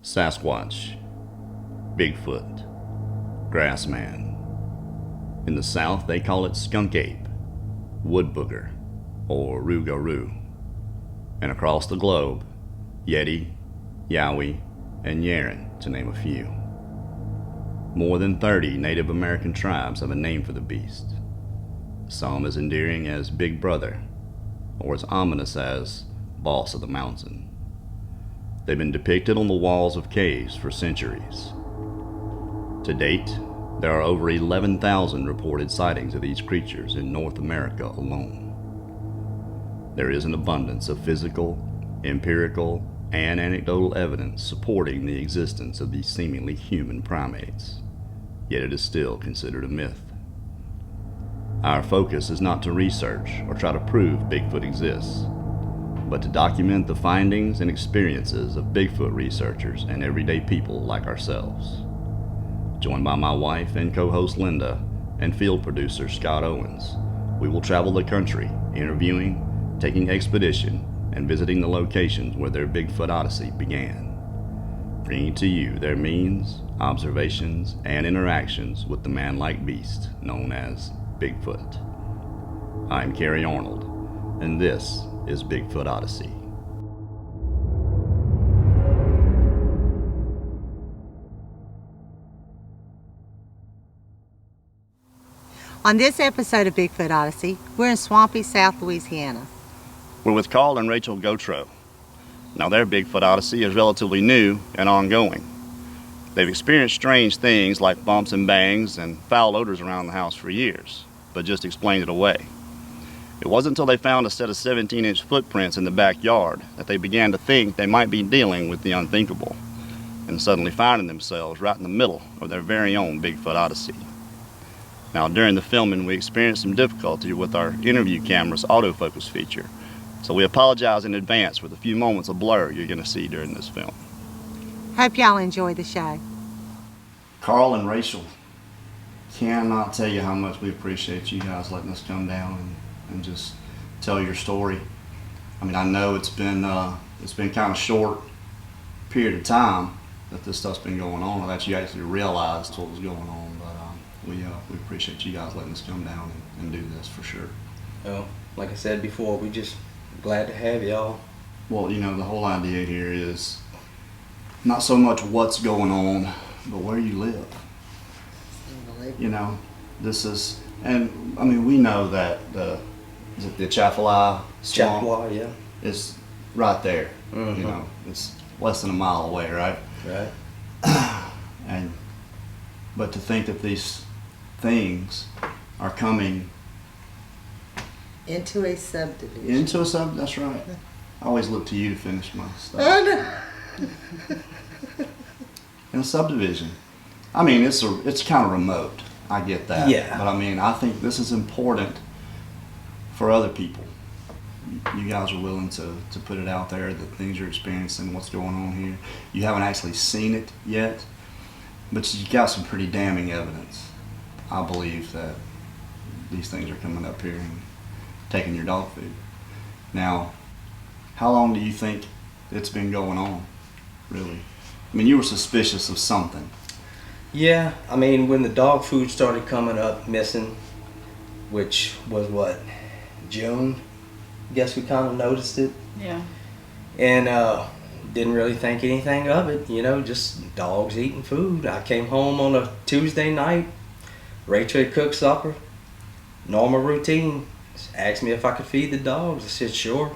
Sasquatch, Bigfoot, Grassman. In the South, they call it Skunk Ape, Woodbooger, or Gautreaux. And across the globe, Yeti, Yowie, and Yeren, to name a few. More than 30 Native American tribes have a name for the beast, some as endearing as Big Brother, or as ominous as Boss of the Mountain. They've been depicted on the walls of caves for centuries. To date, there are over 11,000 reported sightings of these creatures in North America alone. There is an abundance of physical, empirical, and anecdotal evidence supporting the existence of these seemingly human primates, yet it is still considered a myth. Our focus is not to research or try to prove Bigfoot exists, but to document the findings and experiences of Bigfoot researchers and everyday people like ourselves. Joined by my wife and co-host Linda and field producer Scott Owens, we will travel the country, interviewing, taking expedition, and visiting the locations where their Bigfoot Odyssey began, bringing to you their means, observations, and interactions with the man-like beast known as Bigfoot. I'm Kerry Arnold, and this is Bigfoot Odyssey. On this episode of Bigfoot Odyssey, we're in swampy South Louisiana. We're with Carl and Rachel Gautreaux. Now their Bigfoot Odyssey is relatively new and ongoing. They've experienced strange things like bumps and bangs and foul odors around the house for years, but just explained it away. It wasn't until they found a set of 17-inch footprints in the backyard that they began to think they might be dealing with the unthinkable, and suddenly finding themselves right in the middle of their very own Bigfoot Odyssey. Now, during the filming, we experienced some difficulty with our interview camera's autofocus feature, so we apologize in advance for the few moments of blur you're going to see during this film. Hope y'all enjoy the show. Carl and Rachel, cannot tell you how much we appreciate you guys letting us come down and just tell your story. I mean, I know it's been kind of short period of time that this stuff's been going on, or that you actually realized what was going on. But we appreciate you guys letting us come down and do this for sure. Well, like I said before, we just glad to have y'all. Well, you know, the whole idea here is not so much what's going on, but where you live. You know, this is, and I mean, we know that is it the Chaffalai swamp? Chaffalai, yeah. It's right there. Mm-hmm. You know, it's less than a mile away, right? Right. But to think that these things are coming Into a subdivision. That's right. I always look to you to finish my stuff. Oh, no. In a subdivision. I mean, it's kind of remote. I get that. Yeah. But I mean, I think this is important for other people. You guys are willing to put it out there, the things you're experiencing, what's going on here. You haven't actually seen it yet, but you got some pretty damning evidence. I believe that these things are coming up here and taking your dog food. Now, how long do you think it's been going on, really? I mean, you were suspicious of something. Yeah, I mean, when the dog food started coming up missing, which was what, June? I guess we kind of noticed it. Yeah. And didn't really think anything of it, you know, just dogs eating food. I came home on a Tuesday night. Rachel had cooked supper. Normal routine. Asked me if I could feed the dogs. I said, sure.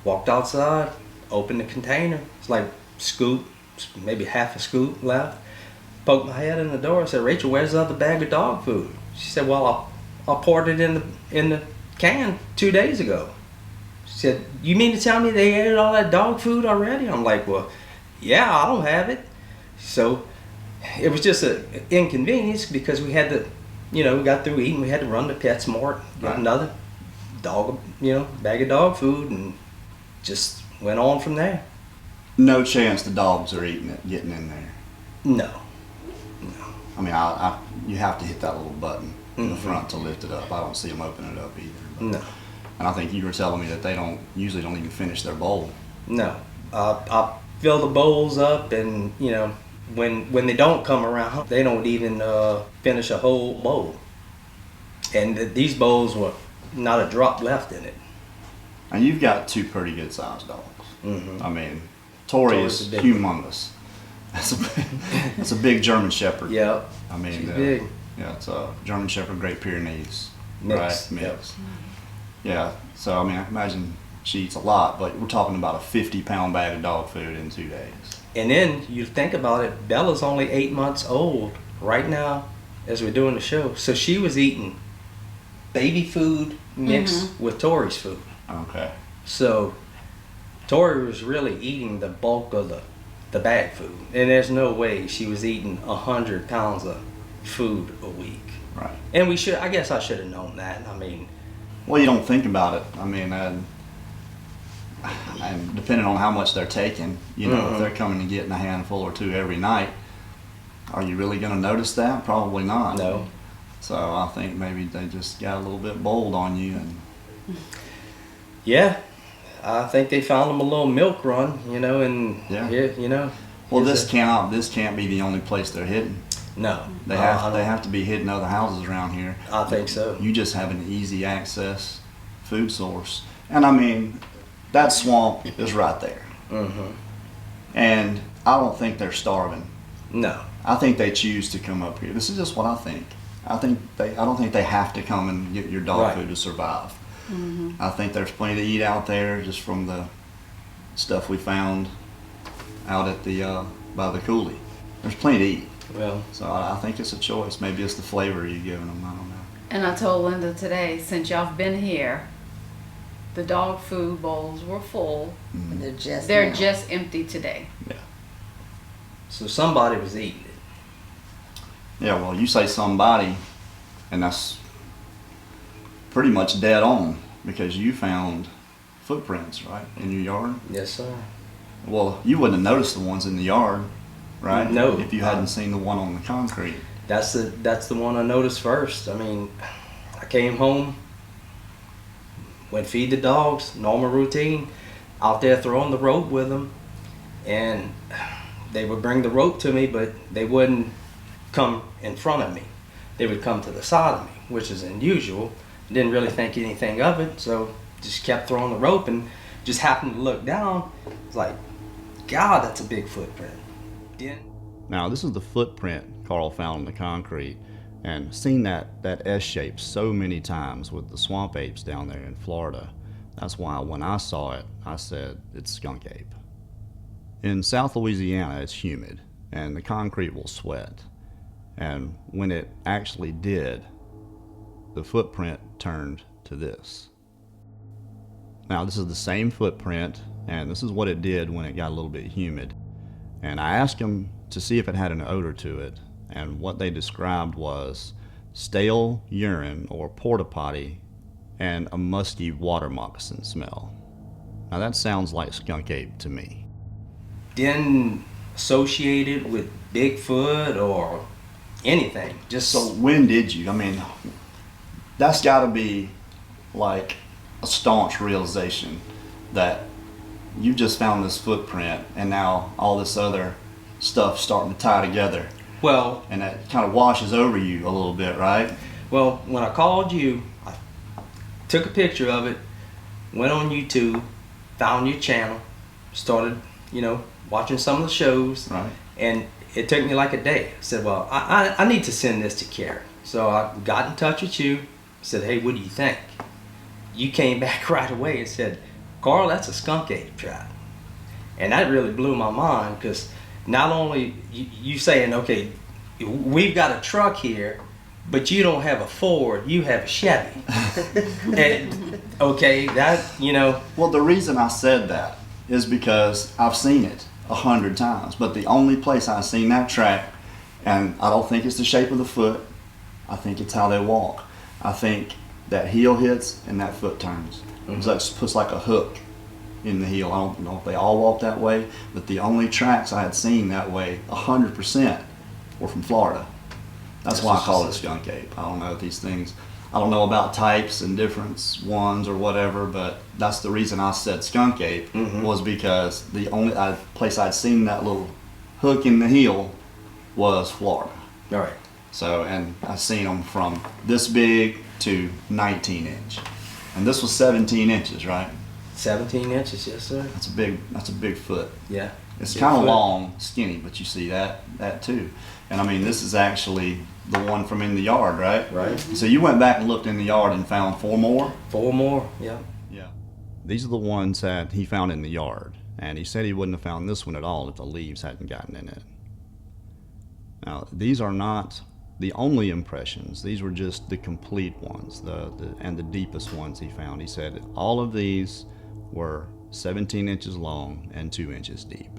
Walked outside, opened the container. It's like scoop, maybe half a scoop left. Poked my head in the door. I said, Rachel, where's the other bag of dog food? She said, well, I poured it in the can 2 days ago. She said, you mean to tell me they ate all that dog food already? I'm like, well, yeah, I don't have it. So it was just an inconvenience because we had to, you know, we got through eating. We had to run to PetSmart, get another dog, you know, bag of dog food, and just went on from there. No chance the dogs are eating it, getting in there. No. I mean, you have to hit that little button in the front to lift it up. I don't see them open it up either. But. No. And I think you were telling me that they usually don't even finish their bowl. No. I fill the bowls up, and you know, when they don't come around, they don't even finish a whole bowl. And these bowls were not a drop left in it. And you've got two pretty good sized dogs. Mm-hmm. I mean, Tori Tori's is a big humongous. That's a big German Shepherd. Yeah. I mean, She's big. Yeah, it's a German Shepherd, Great Pyrenees. Mix. Right, mix. Yep. Yeah, so I mean, I imagine she eats a lot, but we're talking about a 50-pound bag of dog food in 2 days. And then you think about it, Bella's only 8 months old right now as we're doing the show. So she was eating baby food mixed with Tori's food. Okay. So Tori was really eating the bulk of the bag food. And there's no way she was eating 100 pounds of food a week. Right. And I guess I should have known that. I mean, Well, you don't think about it. I mean, and depending on how much they're taking, you know, if they're coming and getting a handful or two every night, are you really going to notice that? Probably not. no. So I think maybe they just got a little bit bold on you. And Yeah. I think they found them a little milk run, you know, and Yeah. you know. well, it's this can't be the only place they're hidden. No. They I have to be hidden other houses around here. I think so. You just have an easy access food source, and I mean, that swamp is right there. Mm-hmm. And I don't think they're starving. No. I think they choose to come up here. This is just what I think. I don't think they have to come and get your dog Right. food to survive. I think there's plenty to eat out there just from the stuff we found out at the by the coulee. There's plenty to eat. Well, So I think it's a choice. Maybe it's the flavor you're giving them. I don't know. And I told Linda today, since y'all have been here, the dog food bowls were full. And They're just empty today. Yeah. so somebody was eating it. Yeah, well, you say somebody, and that's pretty much dead on because you found footprints, right, in your yard? Yes, sir. Well, you wouldn't have noticed the ones in the yard, right? No. If you hadn't seen the one on the concrete. That's the one I noticed first. I mean, I came home, went feed the dogs, normal routine, out there throwing the rope with them, and they would bring the rope to me, but they wouldn't come in front of me. They would come to the side of me, which is unusual. Didn't really think anything of it, so just kept throwing the rope and just happened to look down. It's like, God, that's a big footprint. Didn't Now, this is the footprint Carl found in the concrete, and seen that S shape so many times with the swamp apes down there in Florida. That's why when I saw it, I said it's skunk ape. In South Louisiana, it's humid, and the concrete will sweat. And when it actually did, the footprint turned to this. Now, this is the same footprint, and this is what it did when it got a little bit humid. And I asked them to see if it had an odor to it, and what they described was stale urine or porta potty and a musky water moccasin smell. Now that sounds like skunk ape to me. didn't associate it with Bigfoot or anything. Just So when did you? I mean, that's got to be like a staunch realization that you just found this footprint and now all this other stuff starting to tie together, well, and that kind of washes over you a little bit, right? well, when I called you, I took a picture of it, went on YouTube, found your channel, started, watching some of the shows, Right. and it took me like a day. I said, well, I need to send this to Karen. So I got in touch with you, said, hey, what do you think? You came back right away and said, Carl, that's a skunk ape trap. And that really blew my mind, because not only you saying, okay, we've got a truck here, but you don't have a Ford, you have a Chevy. And, okay, Well, the reason I said that is because I've seen it 100 times, but the only place I've seen that track, and I don't think it's the shape of the foot, I think it's how they walk. I think that heel hits and that foot turns. So it puts like a hook in the heel. I don't know if they all walk that way, but the only tracks I had seen that way 100% were from Florida. That's why I call it skunk ape. I don't know if these things, I don't know about types and different ones or whatever, but that's the reason I said skunk ape was because the only place I'd seen that little hook in the heel was Florida. All right. So, and I've seen them from this big to 19 inch, and this was 17 inches, right? 17 inches, yes, sir. That's a big foot. Yeah. It's Big kind of foot. long, skinny, but you see that too. And I mean, this is actually the one from in the yard, right? Right. So you went back and looked in the yard and found 4 more? 4 more, yeah. Yeah. These are the ones that he found in the yard. And he said he wouldn't have found this one at all if the leaves hadn't gotten in it. Now, these are not the only impressions. These were just the complete ones, and the deepest ones he found. He said all of these were 17 inches long and 2 inches deep.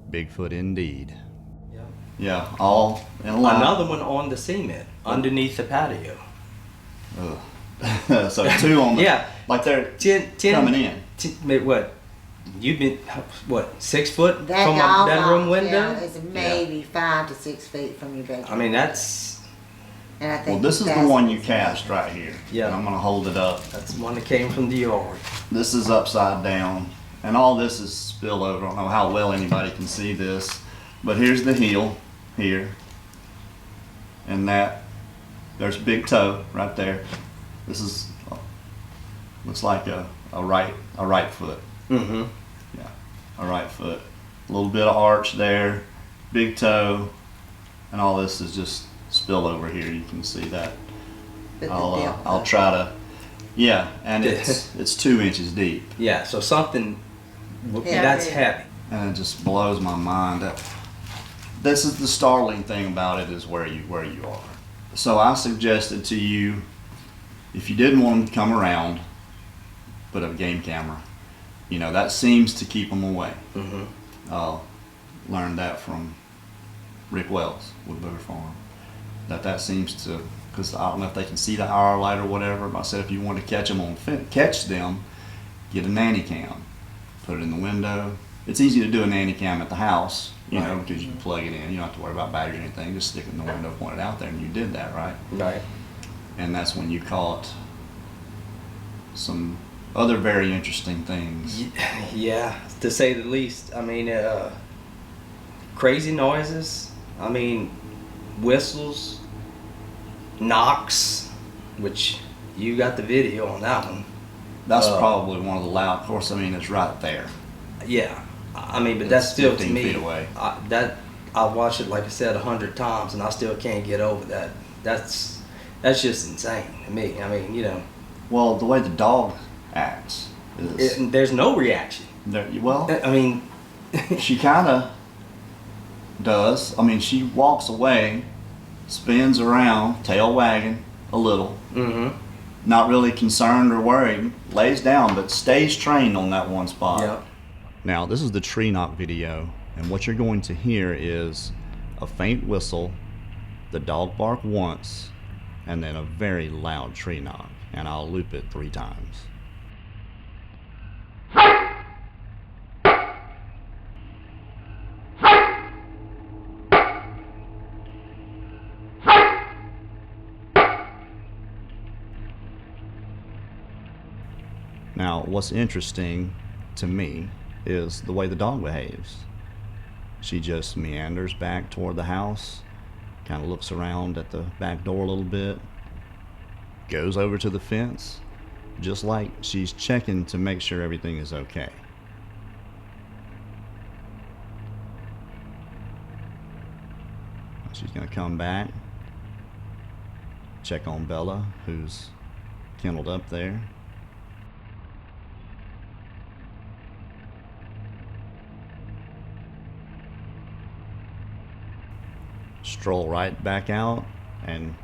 Bigfoot indeed. Yeah. Yeah, all in line. Another one on the cement, underneath the patio. Ugh. So 2 on the, Yeah. like they're 10, coming in. What? You've been, what, 6 foot That from a dog bedroom box, window? yeah, is maybe 5 to 6 feet from your bedroom. I mean, that's And I think Well, this is the that's- one you cast right here. Yeah. And I'm going to hold it up. the one that came from the yard. This is upside down. And all this is spillover. I don't know how well anybody can see this. But here's the heel here. And there's big toe right there. This is, looks like a right foot. Mm-hmm. Yeah, a right foot. A little bit of arch there, big toe, and all this is just spill over here. You can see that. But the I'll try to. Yeah, and it's 2 inches deep, Yeah, so something, Yeah, that's yeah. heavy. and it just blows my mind. This is the startling thing about it is where you are. So I suggested to you, if you didn't want them to come around, put a game camera. You know, that seems to keep them away. Mm-hmm. Learned that from Rick Wells, Woodbooger Farm. That seems to, because I don't know if they can see the hour light or whatever, but I said if you want to catch them get a nanny cam. Put it in the window. It's easy to do a nanny cam at the house, you know, because you can plug it in. You don't have to worry about battery or anything. Just stick it in the window, point it out there, and you did that, right? Right. And that's when you caught some other very interesting things. Yeah, to say the least. I mean, crazy noises. I mean, whistles, knocks, which you got the video on that one. That's probably one of the loud. Of course, I mean it's right there. Yeah, I mean, but that's It's still to 15 me. feet away. I've watched it, like I said, 100 times, and I still can't get over that. That's just insane to me. I mean, you know, Well, the way the dog acts is there's no reaction. well. I mean, She kind of does. I mean, she walks away, spins around, tail wagging a little, mm-hmm. not really concerned or worried, lays down, but stays trained on that one spot. Yeah. Now, this is the tree knock video, and what you're going to hear is a faint whistle, the dog bark once, and then a very loud tree knock, and I'll loop it 3 times. Now, what's interesting to me is the way the dog behaves. She just meanders back toward the house, kind of looks around at the back door a little bit, goes over to the fence, just like she's checking to make sure everything is okay. She's going to come back, check on Bella, who's kenneled up there. Stroll right back out and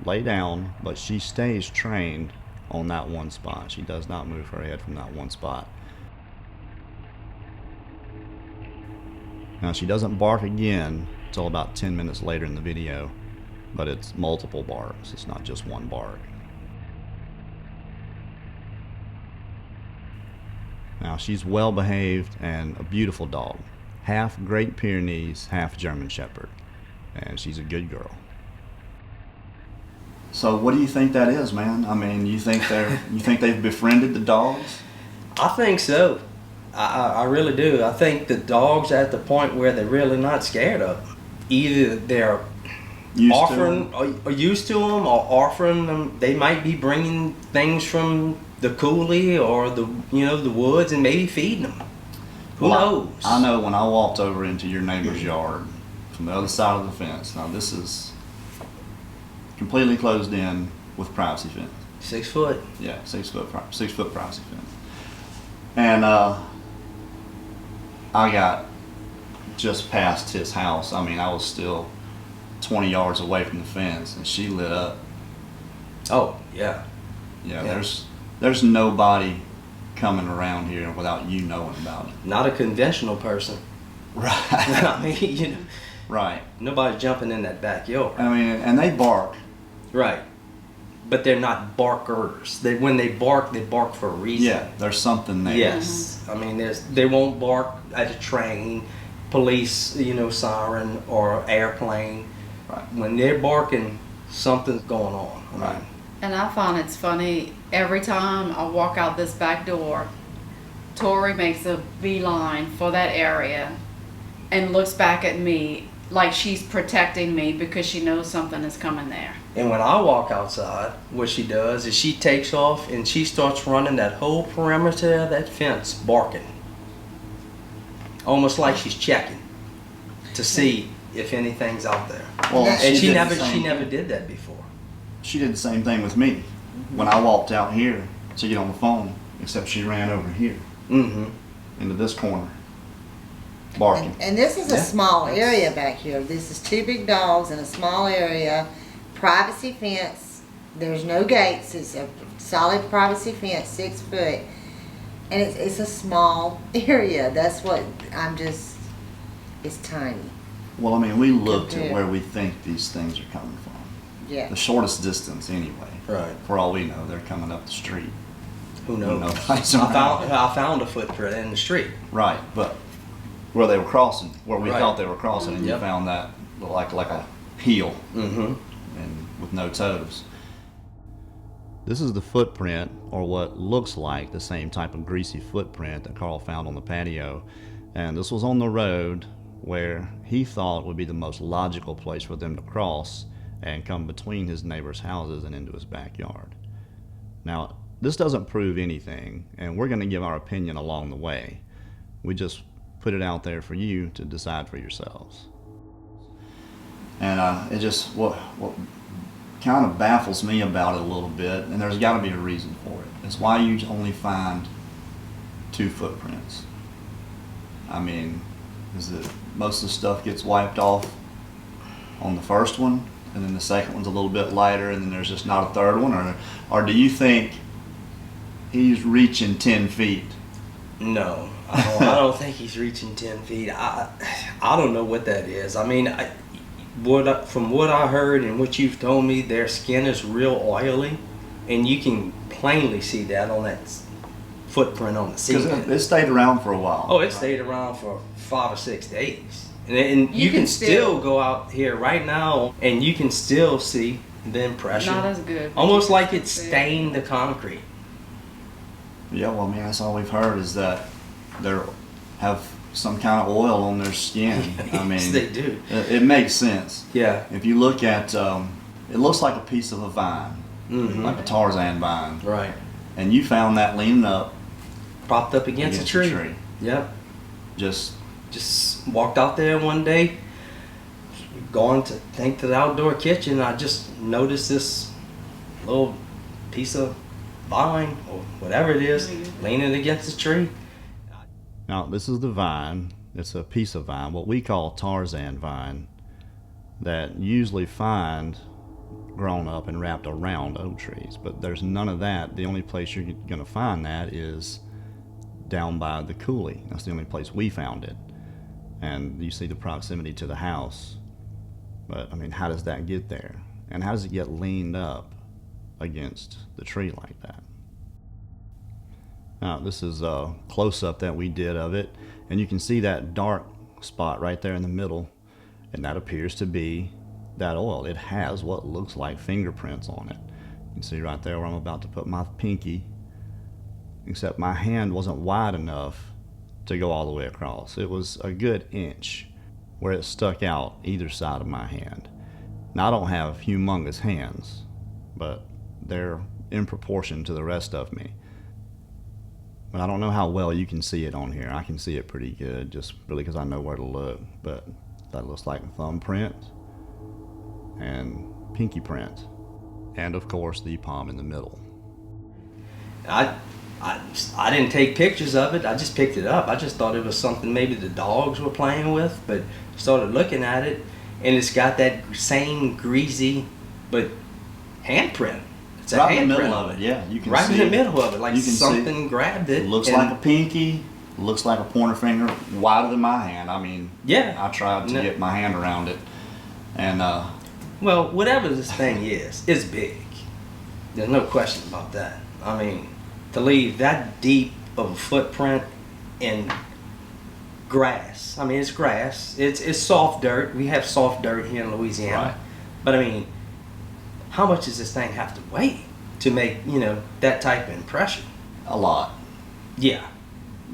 lay down, but she stays trained on that one spot. She does not move her head from that one spot. Now, she doesn't bark again until about 10 minutes later in the video, but it's multiple barks. It's not just one bark. Now, she's well behaved and a beautiful dog. Half Great Pyrenees, half German Shepherd. And she's a good girl. So what do you think that is, man? I mean, you think they've befriended the dogs? I think so. I really do. I think the dogs are at the point where they're really not scared of them. Either they're used to them or offering them. They might be bringing things from the coulee or the woods and maybe feeding them. Who knows? I know when I walked over into your neighbor's yard from the other side of the fence. Now this is completely closed in with privacy fence. 6 foot. Yeah, 6 foot privacy fence. And I got just past his house. I mean, I was still 20 yards away from the fence, and she lit up. Oh, yeah. Yeah, there's nobody coming around here without you knowing about it. Not a conventional person. Right. I mean, right. Nobody's jumping in that backyard. I mean, and they bark. Right. But they're not barkers. When they bark for a reason. Yeah, there's something there. Yes. I mean, they won't bark at a train, police, siren, or airplane. Right. When they're barking, something's going on. Right. And I find it's funny, every time I walk out this back door, Tori makes a beeline for that area and looks back at me like she's protecting me because she knows something is coming there. And when I walk outside, what she does is she takes off and she starts running that whole perimeter of that fence, barking. Almost like she's checking to see if anything's out there. Well, And she never thing. did that before. She did the same thing with me when I walked out here to get on the phone, except she ran over here Mm-hmm. into this corner, barking. And this is a Yeah. small area back here. This is 2 big dogs in a small area. Privacy fence. There's no gates. It's a solid privacy fence, 6 foot. And it's a small area. That's what it's tiny. Well, I mean, we looked Compared. at where we think these things are coming from. Yeah. The shortest distance, anyway. Right. For all we know, they're coming up the street. Who knows? nobody's I around. found a footprint in the street. Right, but where they were crossing, where we Right. thought they were crossing, and you Yep. found that like a heel Mm-hmm. and with no toes. This is the footprint, or what looks like the same type of greasy footprint that Carl found on the patio. And this was on the road where he thought would be the most logical place for them to cross and come between his neighbor's houses and into his backyard. Now, this doesn't prove anything, and we're going to give our opinion along the way. We just put it out there for you to decide for yourselves. And it just, what kind of baffles me about it a little bit, and there's got to be a reason for it, is why you only find 2 footprints. I mean, is it most of the stuff gets wiped off on the first one, and then the second one's a little bit lighter, and then there's just not a third one, or do you think he's reaching 10 feet? No, I don't think he's reaching 10 feet. I don't know what that is. I mean, from what I heard and what you've told me, their skin is real oily, and you can plainly see that on that footprint on the seat. Because it stayed around for a while. Oh, it stayed around for 5 or 6 days. And you can still go out here right now and you can still see the impression. Not as good. Almost like it stained the concrete. Yeah, well, I mean, that's all we've heard is that they have some kind of oil on their skin. I mean, Yes, they do. It makes sense. Yeah. If you look at, it looks like a piece of a vine, Mm-hmm. like a Tarzan vine. Right. And you found that leaning up Propped up against a tree. Yep. Just Just walked out there one day, going to the outdoor kitchen. I just noticed this little piece of vine or whatever it is leaning against the tree. Now, this is the vine. It's a piece of vine, what we call Tarzan vine, that you usually find grown up and wrapped around oak trees. But there's none of that. The only place you're going to find that is down by the coulee. That's the only place we found it. And you see the proximity to the house. But, I mean, how does that get there? And how does it get leaned up against the tree like that? Now, this is a close-up that we did of it, and you can see that dark spot right there in the middle, and that appears to be that oil. It has what looks like fingerprints on it. You can see right there where I'm about to put my pinky, except my hand wasn't wide enough to go all the way across. It was a good inch where it stuck out either side of my hand. Now, I don't have humongous hands, but they're in proportion to the rest of me. But I don't know how well you can see it on here. I can see it pretty good, just really because I know where to look. But that looks like thumbprint and pinky print, and of course the palm in the middle. I didn't take pictures of it. I just picked it up. I just thought it was something maybe the dogs were playing with, but started looking at it, and it's got that same greasy but handprint. It's right a in the handprint middle of it, yeah. You can right see in the it. middle of it, like You can see something grabbed it. It looks and- like a pinky, looks like a pointer finger, wider than my hand. I mean, Yeah. I tried to No. get my hand around it, and Well, whatever this thing is, it's big. There's no question about that. I mean, to leave that deep of a footprint in grass. I mean, it's grass. It's soft dirt. We have soft dirt here in Louisiana. Right. But I mean, how much does this thing have to weigh to make, that type of impression? a lot. Yeah.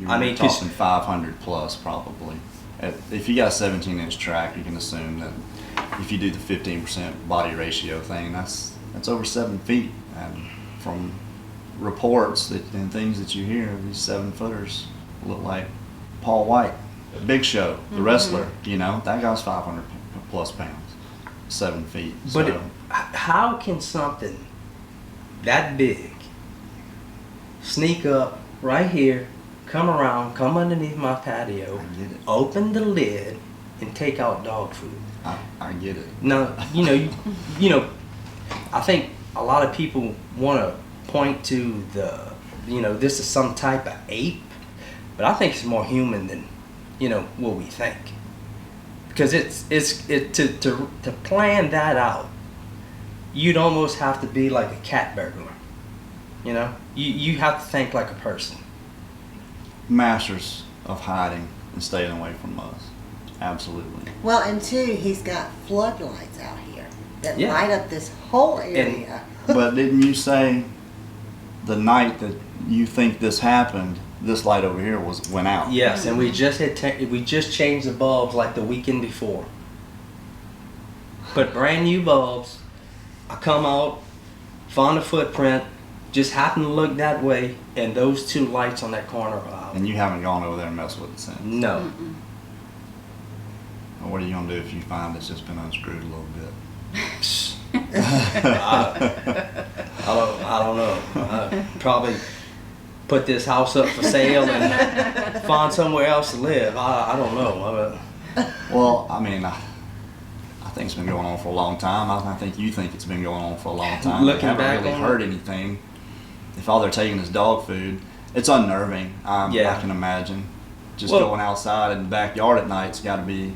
I mean, 'cause- talking 500 plus probably. If you got a 17-inch track, you can assume that if you do the 15% body ratio thing, that's over 7 feet. And from reports and things that you hear, these 7-footers look like Paul White, Big Show, the wrestler. That guy's 500 plus pounds, 7 feet. But So, how can something that big sneak up right here, come around, come underneath my patio, I get it. open the lid, and take out dog food? I get it. Now, I think a lot of people want to point to this is some type of ape, but I think it's more human than, what we think. Because to plan that out, you'd almost have to be like a cat burglar. You have to think like a person. Masters of hiding and staying away from us. Absolutely. Well, and two, he's got floodlights out here that Yeah. light up this whole area. But didn't you say the night that you think this happened, this light over here went out? Yes, and we just changed the bulbs like the weekend before. Put brand new bulbs. I come out, found a footprint, just happened to look that way, and those two lights on that corner are out. And you haven't gone over there and messed with it since? No. Well, what are you going to do if you find it's just been unscrewed a little bit? I don't know. Probably put this house up for sale and find somewhere else to live. I don't know. Well, I mean, I think it's been going on for a long time. I think you think it's been going on for a long time. Looking I haven't back really on heard anything. If all they're taking is dog food, it's unnerving. Yeah. I can imagine. Just Well- going outside in the backyard at night's got to be.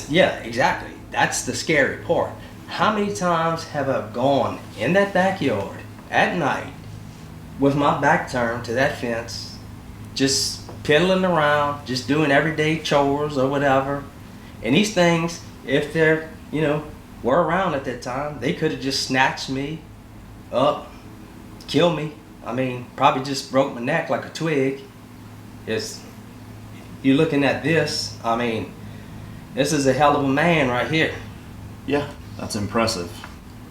Yeah, exactly. That's the scary part. How many times have I gone in that backyard at night with my back turned to that fence, just piddling around, just doing everyday chores or whatever. And these things, if they're, were around at that time, they could have just snatched me up, killed me. I mean, probably just broke my neck like a twig. You're looking at this, I mean, this is a hell of a man right here. Yeah, that's impressive.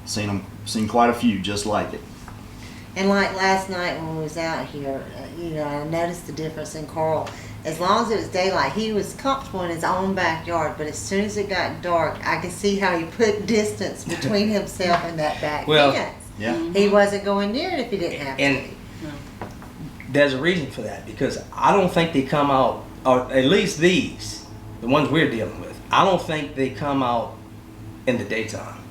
Seen quite a few just like it. And like last night when we was out here, I noticed the difference in Carl. As long as it was daylight, he was comfortable in his own backyard, but as soon as it got dark, I could see how he put distance between himself and that back Well, fence. Yeah. He wasn't going near it if he didn't have And there's a reason for that, because I don't think they come out, or at least these, the ones we're dealing with, I don't think they come out in the daytime.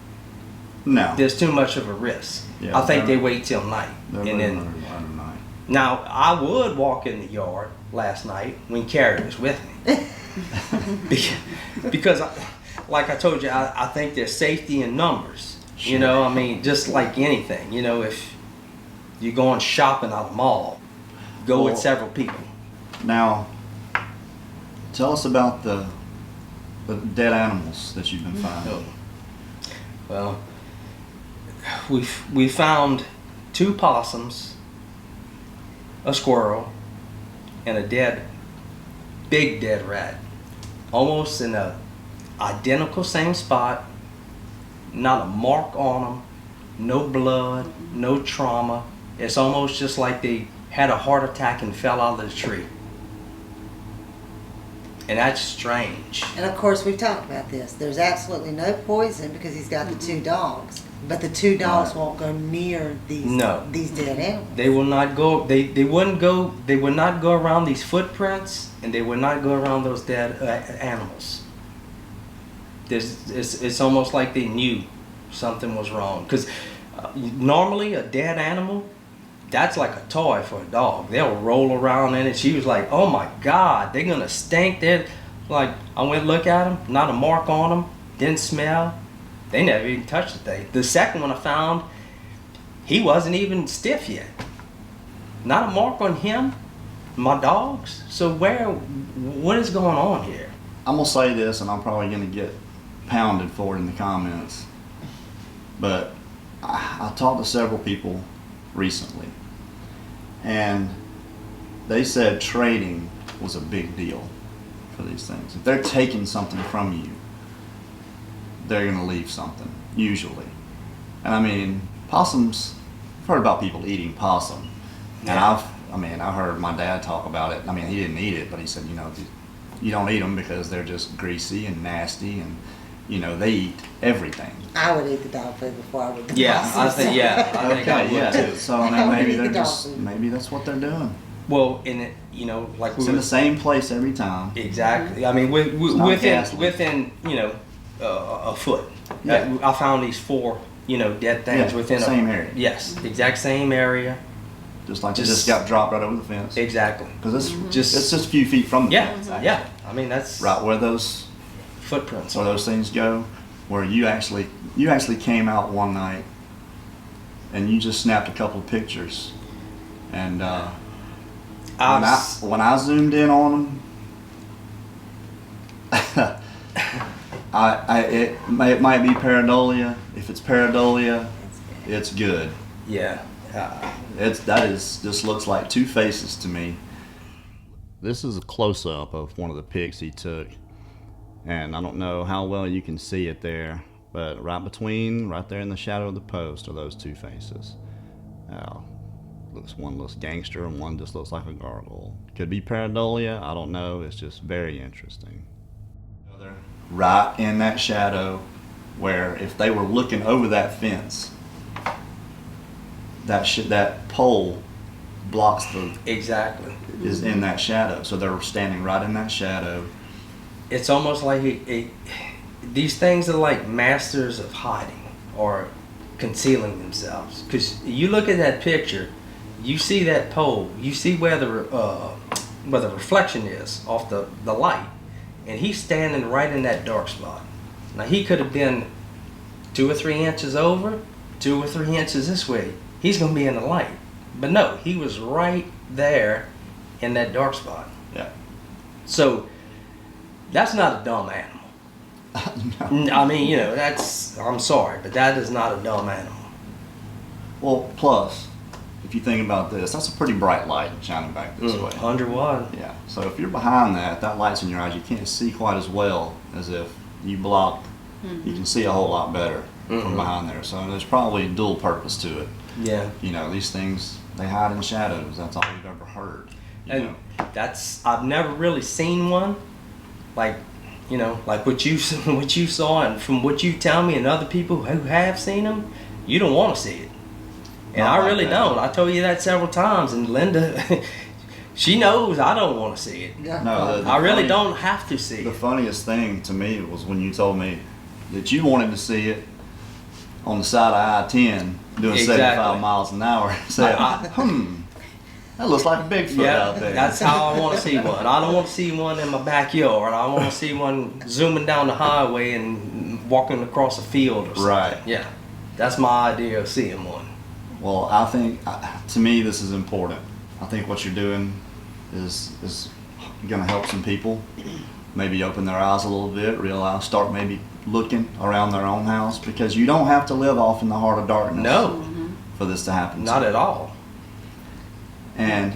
No. There's too much of a risk. Yeah, I think they they're- wait till night. They're And then, running around at night. now, I would walk in the yard last night when Carrie was with me. because like I told you, I think there's safety in numbers. Sure. I mean, just like anything, if you're going shopping at a mall, go with Well- several people. Now, tell us about the dead animals that you've been finding. Well, we found 2 possums, a squirrel, and a big dead rat, almost in a identical same spot. Not a mark on them, no blood, no trauma. It's almost just like they had a heart attack and fell out of the tree. And that's strange. And of course, we've talked about this. There's absolutely no poison because he's got the 2 dogs. But the 2 dogs won't go near these dead animals. They will not go. They wouldn't go. They would not go around these footprints, and they would not go around those dead animals. It's almost like they knew something was wrong. Because normally a dead animal, that's like a toy for a dog. They'll roll around in it. She was like, "Oh my God, they're gonna stink." They're like, I went look at them. Not a mark on them. Didn't smell. They never even touched the thing. The second one I found, he wasn't even stiff yet. Not a mark on him, my dogs. So what is going on here? I'm gonna say this, and I'm probably gonna get pounded for it in the comments, but I talked to several people recently, and they said trading was a big deal for these things. If they're taking something from you, they're gonna leave something, usually. And I mean, possums, I've heard about people eating possum. And I heard my dad talk about it. I mean, he didn't eat it, but he said, you don't eat them because they're just greasy and nasty, and they eat everything. I would eat the dog food before I would eat the Yeah, possum. I think I would too. So I mean, maybe that's what they're doing. Well, in it, like It's in the same place every time. Exactly. I mean, within a foot. Yeah. I found these 4 dead things within same area. Yes, exact same area. Just like it just got dropped right over the fence. Exactly. Because it's just a few feet from the fence. Yeah. I mean, that's Right where those footprints. where those things go, where you actually came out one night and you just snapped a couple of pictures, and when I zoomed in on them, it might be pareidolia. If it's pareidolia, it's good. Yeah. This looks like 2 faces to me. This is a close-up of one of the pics he took, and I don't know how well you can see it there, but right there in the shadow of the post are those 2 faces. One looks gangster and one just looks like a gargoyle. Could be pareidolia, I don't know. It's just very interesting. Right in that shadow, where if they were looking over that fence, that pole blocks Exactly. is in that shadow, so they're standing right in that shadow. It's almost like these things are like masters of hiding or concealing themselves. Because you look at that picture, you see that pole, you see where the reflection is off the light, and he's standing right in that dark spot. Now he could have been 2 or 3 inches over, 2 or 3 inches this way. He's going to be in the light. But no, he was right there in that dark spot. Yeah. So that's not a dumb animal. No. I mean, I'm sorry, but that is not a dumb animal. Well, plus, if you think about this, that's a pretty bright light shining back this way. 100 watt. Yeah. So if you're behind that light's in your eyes, you can't see quite as well as if you block. You can see a whole lot better from behind there. So there's probably dual purpose to it. Yeah. These things, they hide in shadows. That's all we've ever heard. And I've never really seen one like what you saw, and from what you tell me and other people who have seen them, you don't want to see it. And Not I like really that. don't. I told you that several times, and Linda, she knows I don't want to see it. No, I really don't have to see The it. funniest thing to me was when you told me that you wanted to see it on the side of I-10 doing Exactly. 75 miles an hour. Said, that looks like a Bigfoot out there. That's how I want to see one. I don't want to see one in my backyard. I want to see one zooming down the highway and walking across a field or something. Right. Yeah, that's my idea of seeing one. Well, I think, to me, this is important. I think what you're doing is going to help some people. maybe open their eyes a little bit, realize, start maybe looking around their own house, because you don't have to live off in the heart of darkness No, for this to happen. not at all. And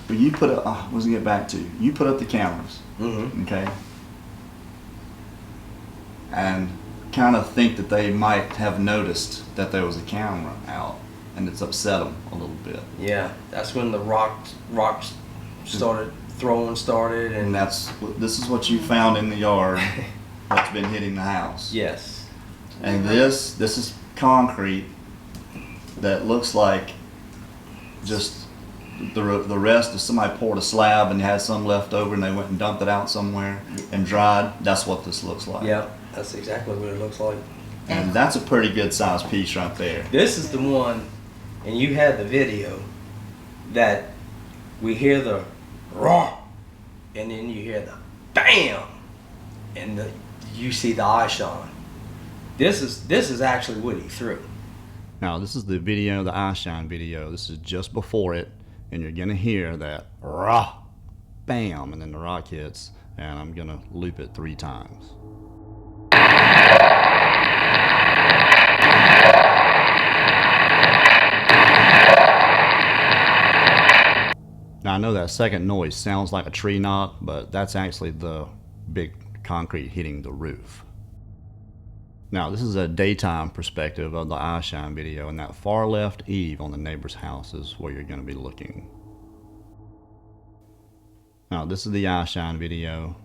when you put up, what was I get back to? You put up the cameras, Mm-hmm. okay? And kind of think that they might have noticed that there was a camera out, and it's upset them a little bit. Yeah, that's when the rocks started started, And and this is what you found in the yard that's been hitting the house. yes, And this is concrete that looks like just the rest of somebody poured a slab and had some left over and they went and dumped it out somewhere and dried. That's what this looks like. yeah, that's exactly what it looks like. And that's a pretty good sized piece right there. This is the one, and you had the video that we hear the roar, and then you hear the bam, and you see the eye shine. This is actually what he threw. Now this is the video, the eye shine video. This is just before it, and you're gonna hear that rah, bam, and then the rock hits, and I'm gonna loop it 3 times. Now I know that second noise sounds like a tree knock, but that's actually the big concrete hitting the roof. Now this is a daytime perspective of the eye shine video, and that far left eave on the neighbor's house is where you're going to be looking. Now this is the eye shine video,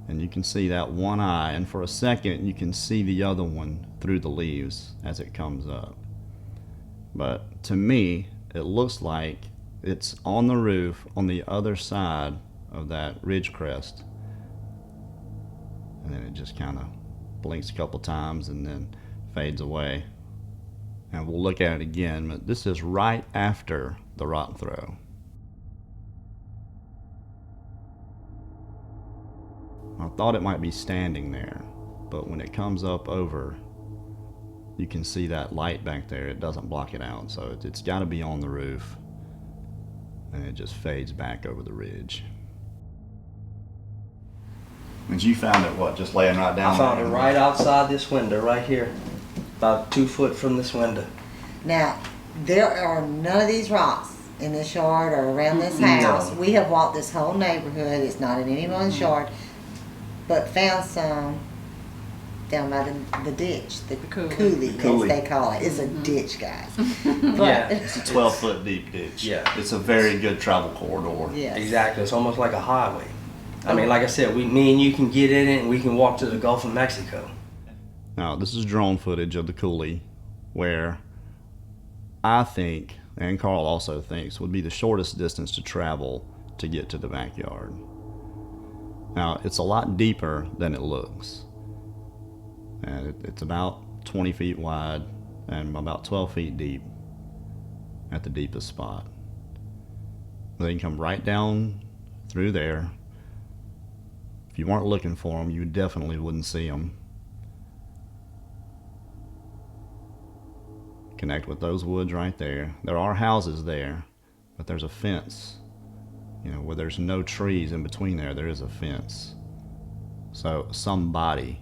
and you can see that one eye, and for a second you can see the other one through the leaves as it comes up. But to me, it looks like it's on the roof on the other side of that ridge crest, and then it just kind of blinks a couple times and then fades away. And we'll look at it again, but this is right after the rock throw. I thought it might be standing there, but when it comes up over, you can see that light back there. It doesn't block it out, so it's got to be on the roof, and it just fades back over the ridge. And you found it, what, just laying right down I found there? it right outside this window, right here, about 2 foot from this window. Now, there are none of these rocks in this yard or around this house. No. We have walked this whole neighborhood. It's not in anyone's yard, but found some down by the ditch, the coulee, Coulee. as they call it. It's a ditch, guys. But, Yeah. It's a 12-foot deep ditch. Yeah. It's a very good travel corridor. Yes. Exactly, it's almost like a highway. I mean, like I said, me and you can get in it, and we can walk to the Gulf of Mexico. Now, this is drone footage of the coulee, where I think, and Carl also thinks, would be the shortest distance to travel to get to the backyard. Now, it's a lot deeper than it looks. And it's about 20 feet wide and about 12 feet deep at the deepest spot. They can come right down through there. If you weren't looking for them, you definitely wouldn't see them. Connect with those woods right there. There are houses there, but there's a fence. You know, where there's no trees in between there is a fence. So somebody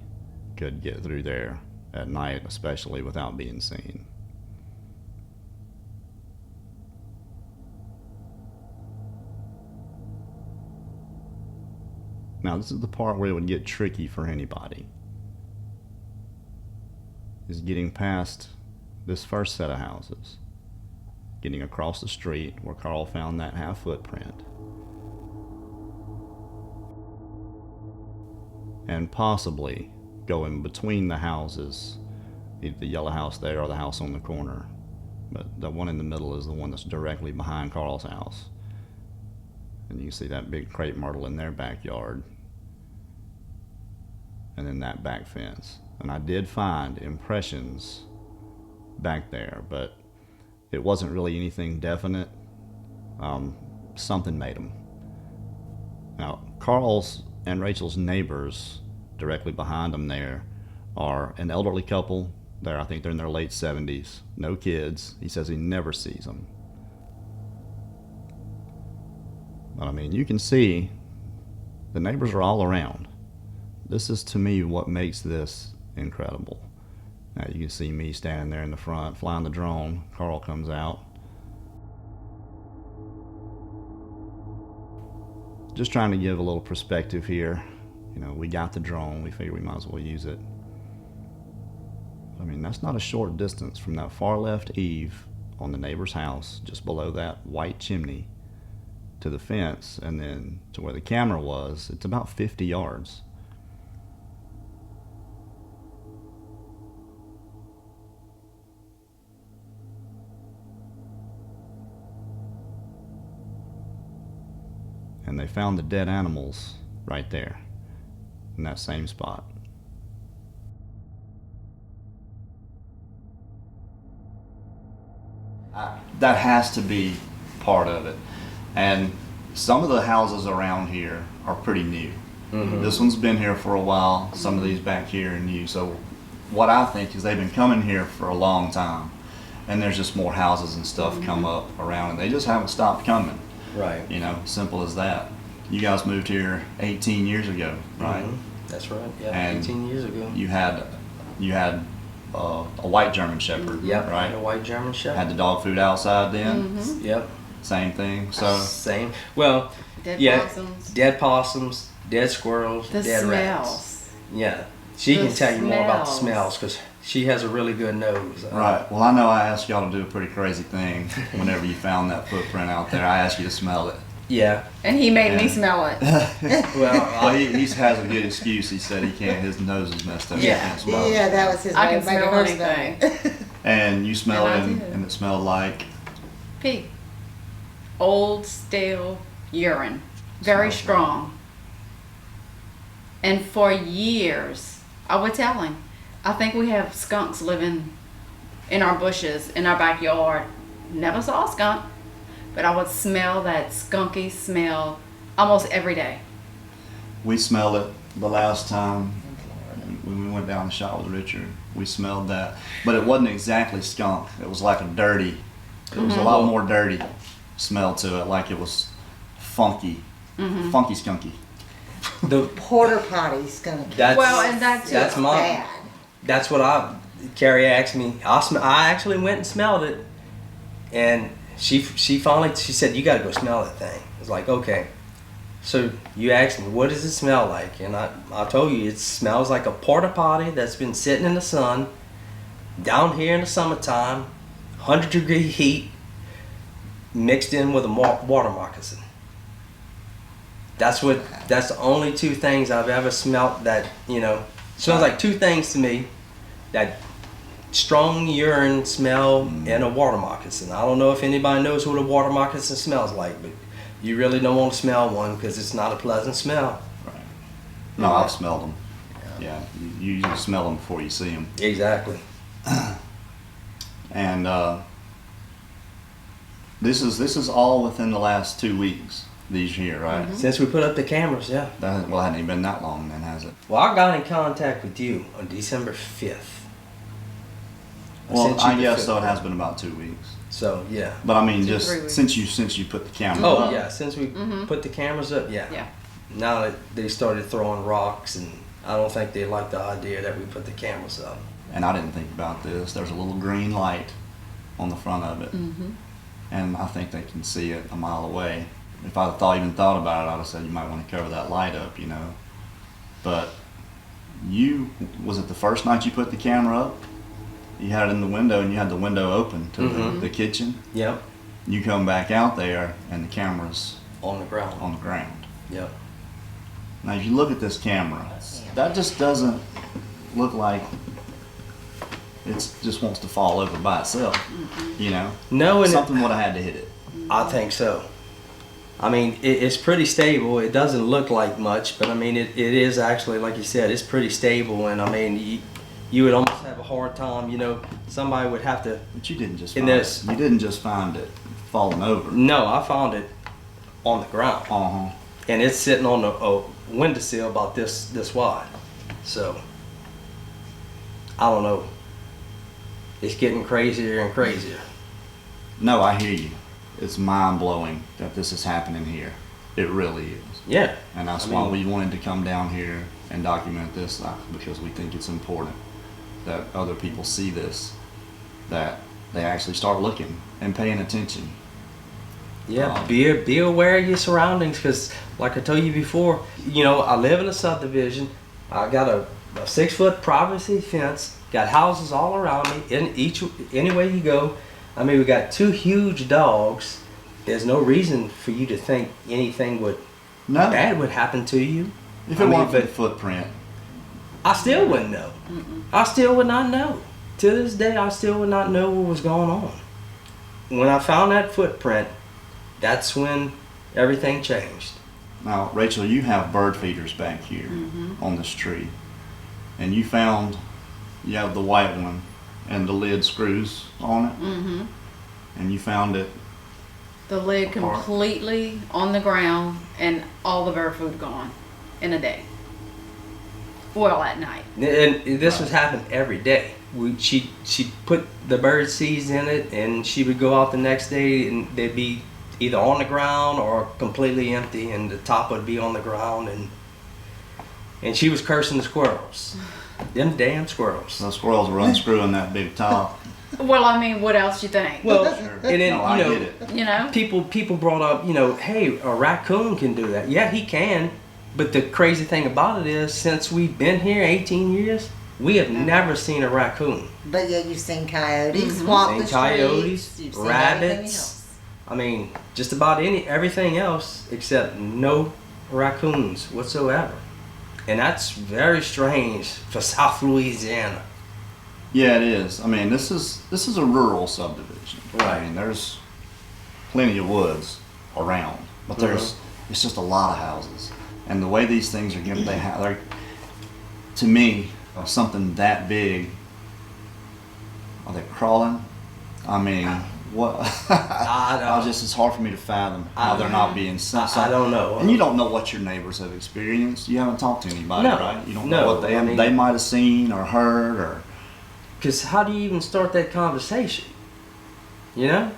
could get through there at night, especially without being seen. Now this is the part where it would get tricky for anybody, is getting past this first set of houses, getting across the street where Carl found that half footprint, and possibly going between the houses, either the yellow house there or the house on the corner. But the one in the middle is the one that's directly behind Carl's house. And you can see that big crepe myrtle in their backyard. And then that back fence. And I did find impressions back there, but it wasn't really anything definite. Something made them. Now, Carl's and Rachel's neighbors directly behind them there are an elderly couple. I think they're in their late 70s, no kids. He says he never sees them. But I mean, you can see The neighbors are all around. This is, to me, what makes this incredible. Now you can see me standing there in the front, flying the drone. Carl comes out. Just trying to give a little perspective here. You know, we got the drone, we figured we might as well use it. I mean, that's not a short distance from that far left eave on the neighbor's house, just below that white chimney, to the fence, and then to where the camera was. It's about 50 yards. And they found the dead animals right there in that same spot. That has to be part of it. And some of the houses around here are pretty new. Mm-hmm. This one's been here for a while. Some of these back here are new. So what I think is they've been coming here for a long time, and there's just more houses and stuff come up around, and they just haven't stopped coming. Right. You know, simple as that. You guys moved here 18 years ago, right? Mhm. That's right. Yeah, And 18 years ago. You had a white German Shepherd, Yep. right? A white German Shepherd. Had the dog food outside then. Yep. Same thing. So Same. Well, Dead yeah. possums. Dead possums, dead squirrels, The dead rats. smells. Yeah. She The can tell you more about the smells. smells because she has a really good nose. right. Well, I know I asked y'all to do a pretty crazy thing whenever you found that footprint out there. I asked you to smell it. Yeah. And he made me Yeah. smell it. Well, he has a good excuse. He said he can't. His nose is messed up. He Yeah. can't smell it. Yeah, that was his I way can of making smell her anything. smell it. And you smell And I it, did. and it smelled like. Pig. Old, stale urine. Very Smells strong. And for years, I would tell him, I think we have skunks living in our bushes, in our backyard. Never saw a skunk, but I would smell that skunky smell almost every day. We smelled it the last time when we went down and shot with Richard. We smelled that, but it wasn't exactly skunk. It was like a dirty. It was a lot more dirty smell to it, like it was funky, funky skunky. The Porter potty skunk. that's Well, and that too. that's my. Bad. That's what Carrie asked me. I actually went and smelled it, and she finally said, "You got to go smell that thing." I was like, "Okay." So you asked me, "What does it smell like?" And I told you it smells like a porta potty that's been sitting in the sun down here in the summertime, 100-degree heat, mixed in with a water moccasin. That's the only two things I've ever smelt that, smells like two things to me. That strong urine smell and a water moccasin. I don't know if anybody knows what a water moccasin smells like, but you really don't want to smell one because it's not a pleasant smell. Right. No, I've smelled them. Yeah, you usually smell them before you see them. Exactly. And this is all within the last 2 weeks. These here, right? Since we put up the cameras, yeah. That hadn't even been that long then, has it? Well, I got in contact with you on December 5th. Well, sent you I the guess so. It photo. has been about 2 weeks. So, yeah. But I mean, 3 just weeks. since you put the camera Oh, up. yeah. Since we put the cameras up, yeah. Yeah. Now that they started throwing rocks, and I don't think they like the idea that we put the cameras up. And I didn't think about this. There's a little green light on the front of it, and I think they can see it a mile away. If I'd even thought about it, I'd have said you might want to cover that light up, But was it the first night you put the camera up? You had it in the window, and you had the window open to the kitchen. Yep. You come back out there, and the camera's On the ground. on the ground. Yep. Now, if you look at this camera, that just doesn't look like it just wants to fall over by itself. No, and Something would have had to hit it. I think so. I mean, it's pretty stable. It doesn't look like much, but I mean, it is actually, like you said, it's pretty stable. And I mean, you would almost have a hard time, somebody would have to. But you didn't just In find this- it. You didn't just find it falling over. No, I found it on the ground, and it's sitting on a windowsill about this wide. So I don't know. It's getting crazier and crazier. No, I hear you. It's mind blowing that this is happening here. It really is. Yeah. And that's I why mean- we wanted to come down here and document this, because we think it's important that other people see this, that they actually start looking and paying attention. Yeah, be aware of your surroundings, because like I told you before, you know, I live in a subdivision. I got a 6-foot privacy fence, got houses all around me, any way you go. I mean, we got 2 huge dogs. There's no reason for you to think anything bad would happen to you. If it weren't for the footprint. I still wouldn't know. I still would not know. To this day, I still would not know what was going on. When I found that footprint, that's when everything changed. Now, Rachel, you have bird feeders back here on this tree. And you have the white one and the lid screws on it. Mm-hmm. And you found it. The lid Apart. completely on the ground and all the bird food gone in a day. Well, at night. And this was happening every day. She put the bird seeds in it, and she would go out the next day, and they'd be either on the ground or completely empty, and the top would be on the ground, and she was cursing the squirrels. Them damn squirrels. The squirrels were unscrewing that big top. Well, I mean, what else you think? Well, Sure. and then No, I you know, get it. You know? people brought up, you know, hey, a raccoon can do that. Yeah, he can. But the crazy thing about it is, since we've been here 18 years, we have never seen a raccoon. But yet you've seen coyotes Mhm. walk Seen the coyotes, streets. You've seen rabbits. everything else. I mean, just about everything else except no raccoons whatsoever. And that's very strange for South Louisiana. Yeah, it is. I mean, this is a rural subdivision. Right. I mean, there's plenty of woods around, but it's just a lot of houses. And the way these things are given, they're, to me, something that big. Are they crawling? I mean, what? It's hard for me to fathom how they're not being seen. I don't know. And you don't know what your neighbors have experienced. You haven't talked to anybody, No. right? You don't No, know what I mean- they might have seen or heard or. Because how do you even start that conversation? You know?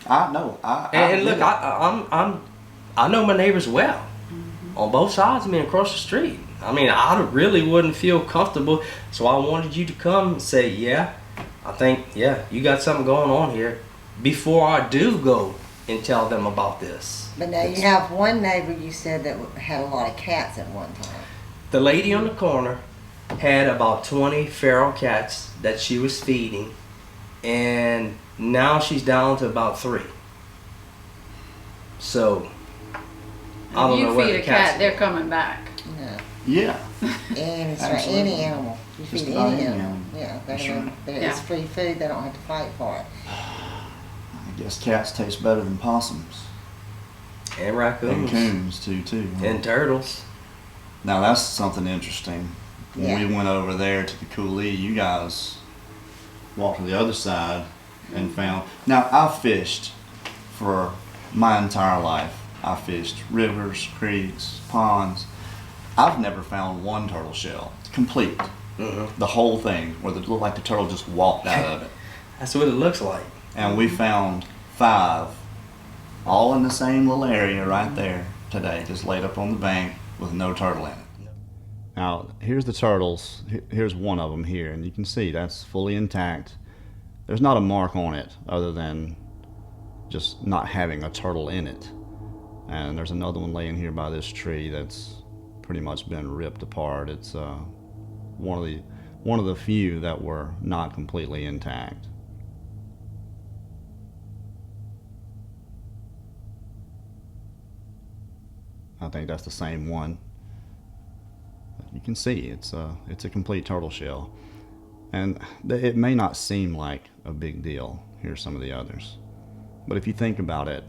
I know. And look, get it. I know my neighbors well, on both sides of me across the street. I mean, I really wouldn't feel comfortable, so I wanted you to come and say, yeah, I think, yeah, you got something going on here, before I do go and tell them about this. But now you have one neighbor you said that had a lot of cats at one time. The lady on the corner had about 20 feral cats that she was feeding, and now she's down to about 3. So, I don't If know you where feed the a cats cat, they're coming back. No. Yeah. Any Absolutely. animal. You Just feed about any any animal. animal. Yeah, That's right. it's Yeah. free food. They don't have to fight for it. I guess cats taste better than possums. And And raccoons. coons too. And turtles. Now that's something interesting. When Yeah. we went over there to the coulee, you guys walked to the other side and found. Now I've fished for my entire life. I fished rivers, creeks, ponds. I've never found one turtle shell complete. The whole thing, where it looked like the turtle just walked out of it. That's what it looks like. And we found 5, all in the same little area right there today, just laid up on the bank with no turtle in it. Now, here's the turtles. Here's one of them here, and you can see that's fully intact. There's not a mark on it other than just not having a turtle in it. And there's another one laying here by this tree that's pretty much been ripped apart. It's one of the few that were not completely intact. I think that's the same one. You can see it's a complete turtle shell, and it may not seem like a big deal. Here's some of the others, but if you think about it,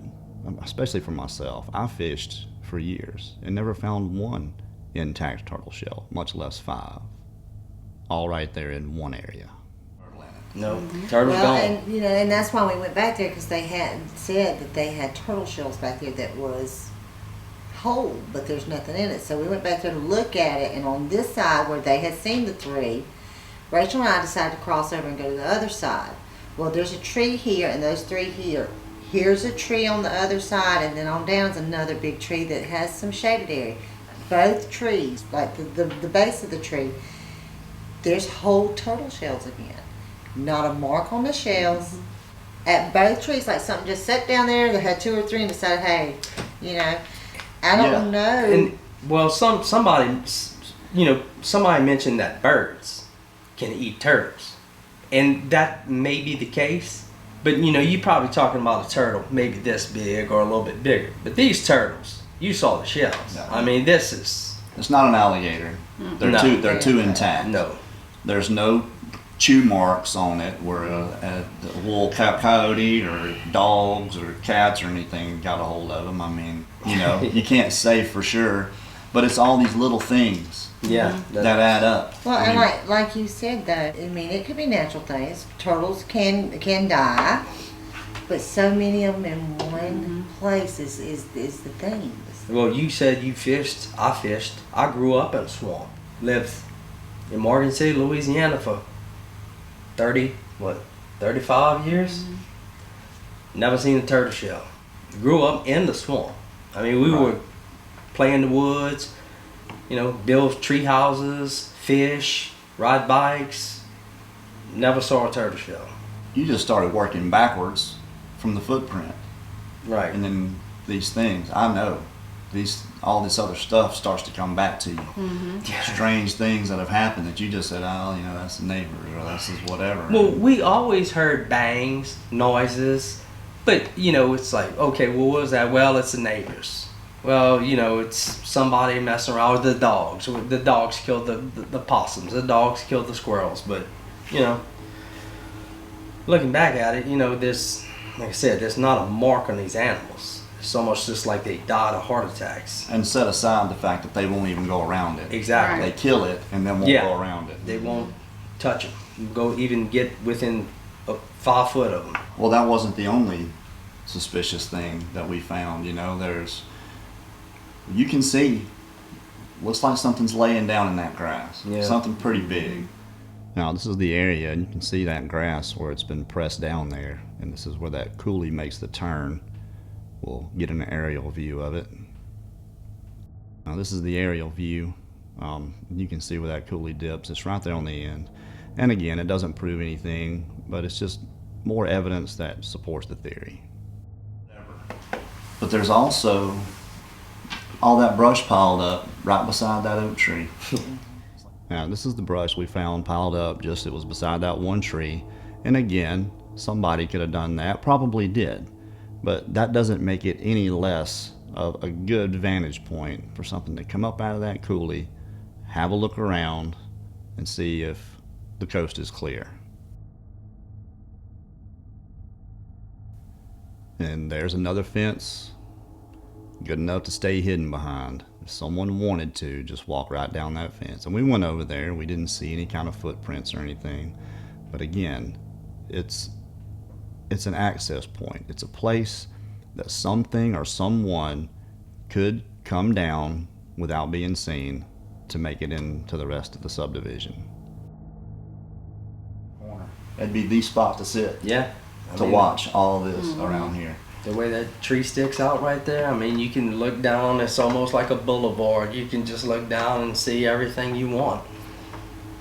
especially for myself, I fished for years and never found one intact turtle shell, much less 5, all right there in one area. No, turtle's Well, gone. and and that's why we went back there, because they had said that they had turtle shells back there that was whole, but there's nothing in it. So we went back there to look at it, and on this side where they had seen the 3, Rachel and I decided to cross over and go to the other side. Well, there's a tree here and those 3 here. here's a tree on the other side, and then on down is another big tree that has some shaded area. Both trees, like the base of the tree, there's whole turtle shells again. Not a mark on the shells. At both trees, like something just sat down there. They had 2 or 3 and decided, hey, you know, I don't know. And well, somebody mentioned that birds can eat turtles, and that may be the case. But you're probably talking about a turtle maybe this big or a little bit bigger. But these turtles, you saw the shells. No. I mean, this is. It's not an alligator. They're too intact. No. There's no chew marks on it where a wolf, coyote, or dogs or cats or anything got a hold of them. I mean, you can't say for sure, but it's all these little things that add up. Well, and like you said, though, I mean, it could be natural things. Turtles can die, but so many of them in one place is the thing. Well, you said you fished. I fished. I grew up in a swamp. Lived in Morgan City, Louisiana for 35 years. Never seen a turtle shell. Grew up in the swamp. I mean, we would play in the woods, build tree houses, fish, ride bikes. Never saw a turtle shell. You just started working backwards from the footprint. Right. And then these things, I know, all this other stuff starts to come back to you. Strange things that have happened that you just said, oh, that's the neighbor, or this is whatever. Well, we always heard bangs, noises, but it's like, okay, well, what was that? Well, it's the neighbors. Well, it's somebody messing around with the dogs. The dogs killed the possums. The dogs killed the squirrels. But looking back at it, there's, like I said, there's not a mark on these animals. It's almost just like they died of heart attacks. And set aside the fact that they won't even go around it. Exactly. They kill it and then won't go around it. They won't touch them. Go even get within 5 foot of them. Well, that wasn't the only suspicious thing that we found. You can see, looks like something's laying down in that grass. Yeah. Something pretty big. Now, this is the area, and you can see that grass where it's been pressed down there. And this is where that coulee makes the turn. We'll get an aerial view of it. Now this is the aerial view. You can see where that coulee dips. It's right there on the end. And again, it doesn't prove anything, but it's just more evidence that supports the theory. But there's also all that brush piled up right beside that oak tree. Now this is the brush we found piled up, it was beside that one tree. And again, somebody could have done that, probably did. But that doesn't make it any less of a good vantage point for something to come up out of that coulee, have a look around, and see if the coast is clear. And there's another fence, good enough to stay hidden behind. If someone wanted to, just walk right down that fence. And we went over there, we didn't see any kind of footprints or anything. But again, it's an access point. It's a place that something or someone could come down without being seen to make it into the rest of the subdivision. That'd be the spot to sit. Yeah. Watch all this around here. The way that tree sticks out right there, I mean, you can look down, it's almost like a boulevard. You can just look down and see everything you want.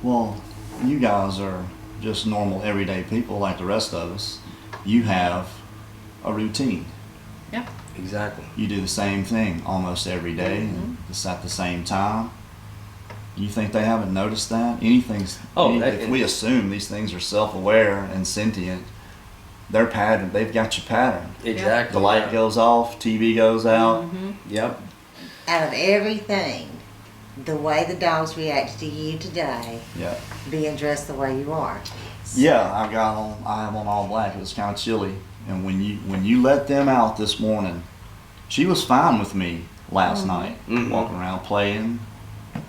Well, you guys are just normal everyday people like the rest of us. You have a routine. Yeah. Exactly. You do the same thing almost every day. It's at the same time. You think they haven't noticed that? If we assume these things are self-aware and sentient, they're patterned. They've got you patterned. Exactly. The light goes off, TV goes out. Yep. Out of everything, the way the dogs reacted to you today, being dressed the way you are. Yeah, I have on all black. It was kind of chilly, and when you let them out this morning, she was fine with me last night, walking around playing.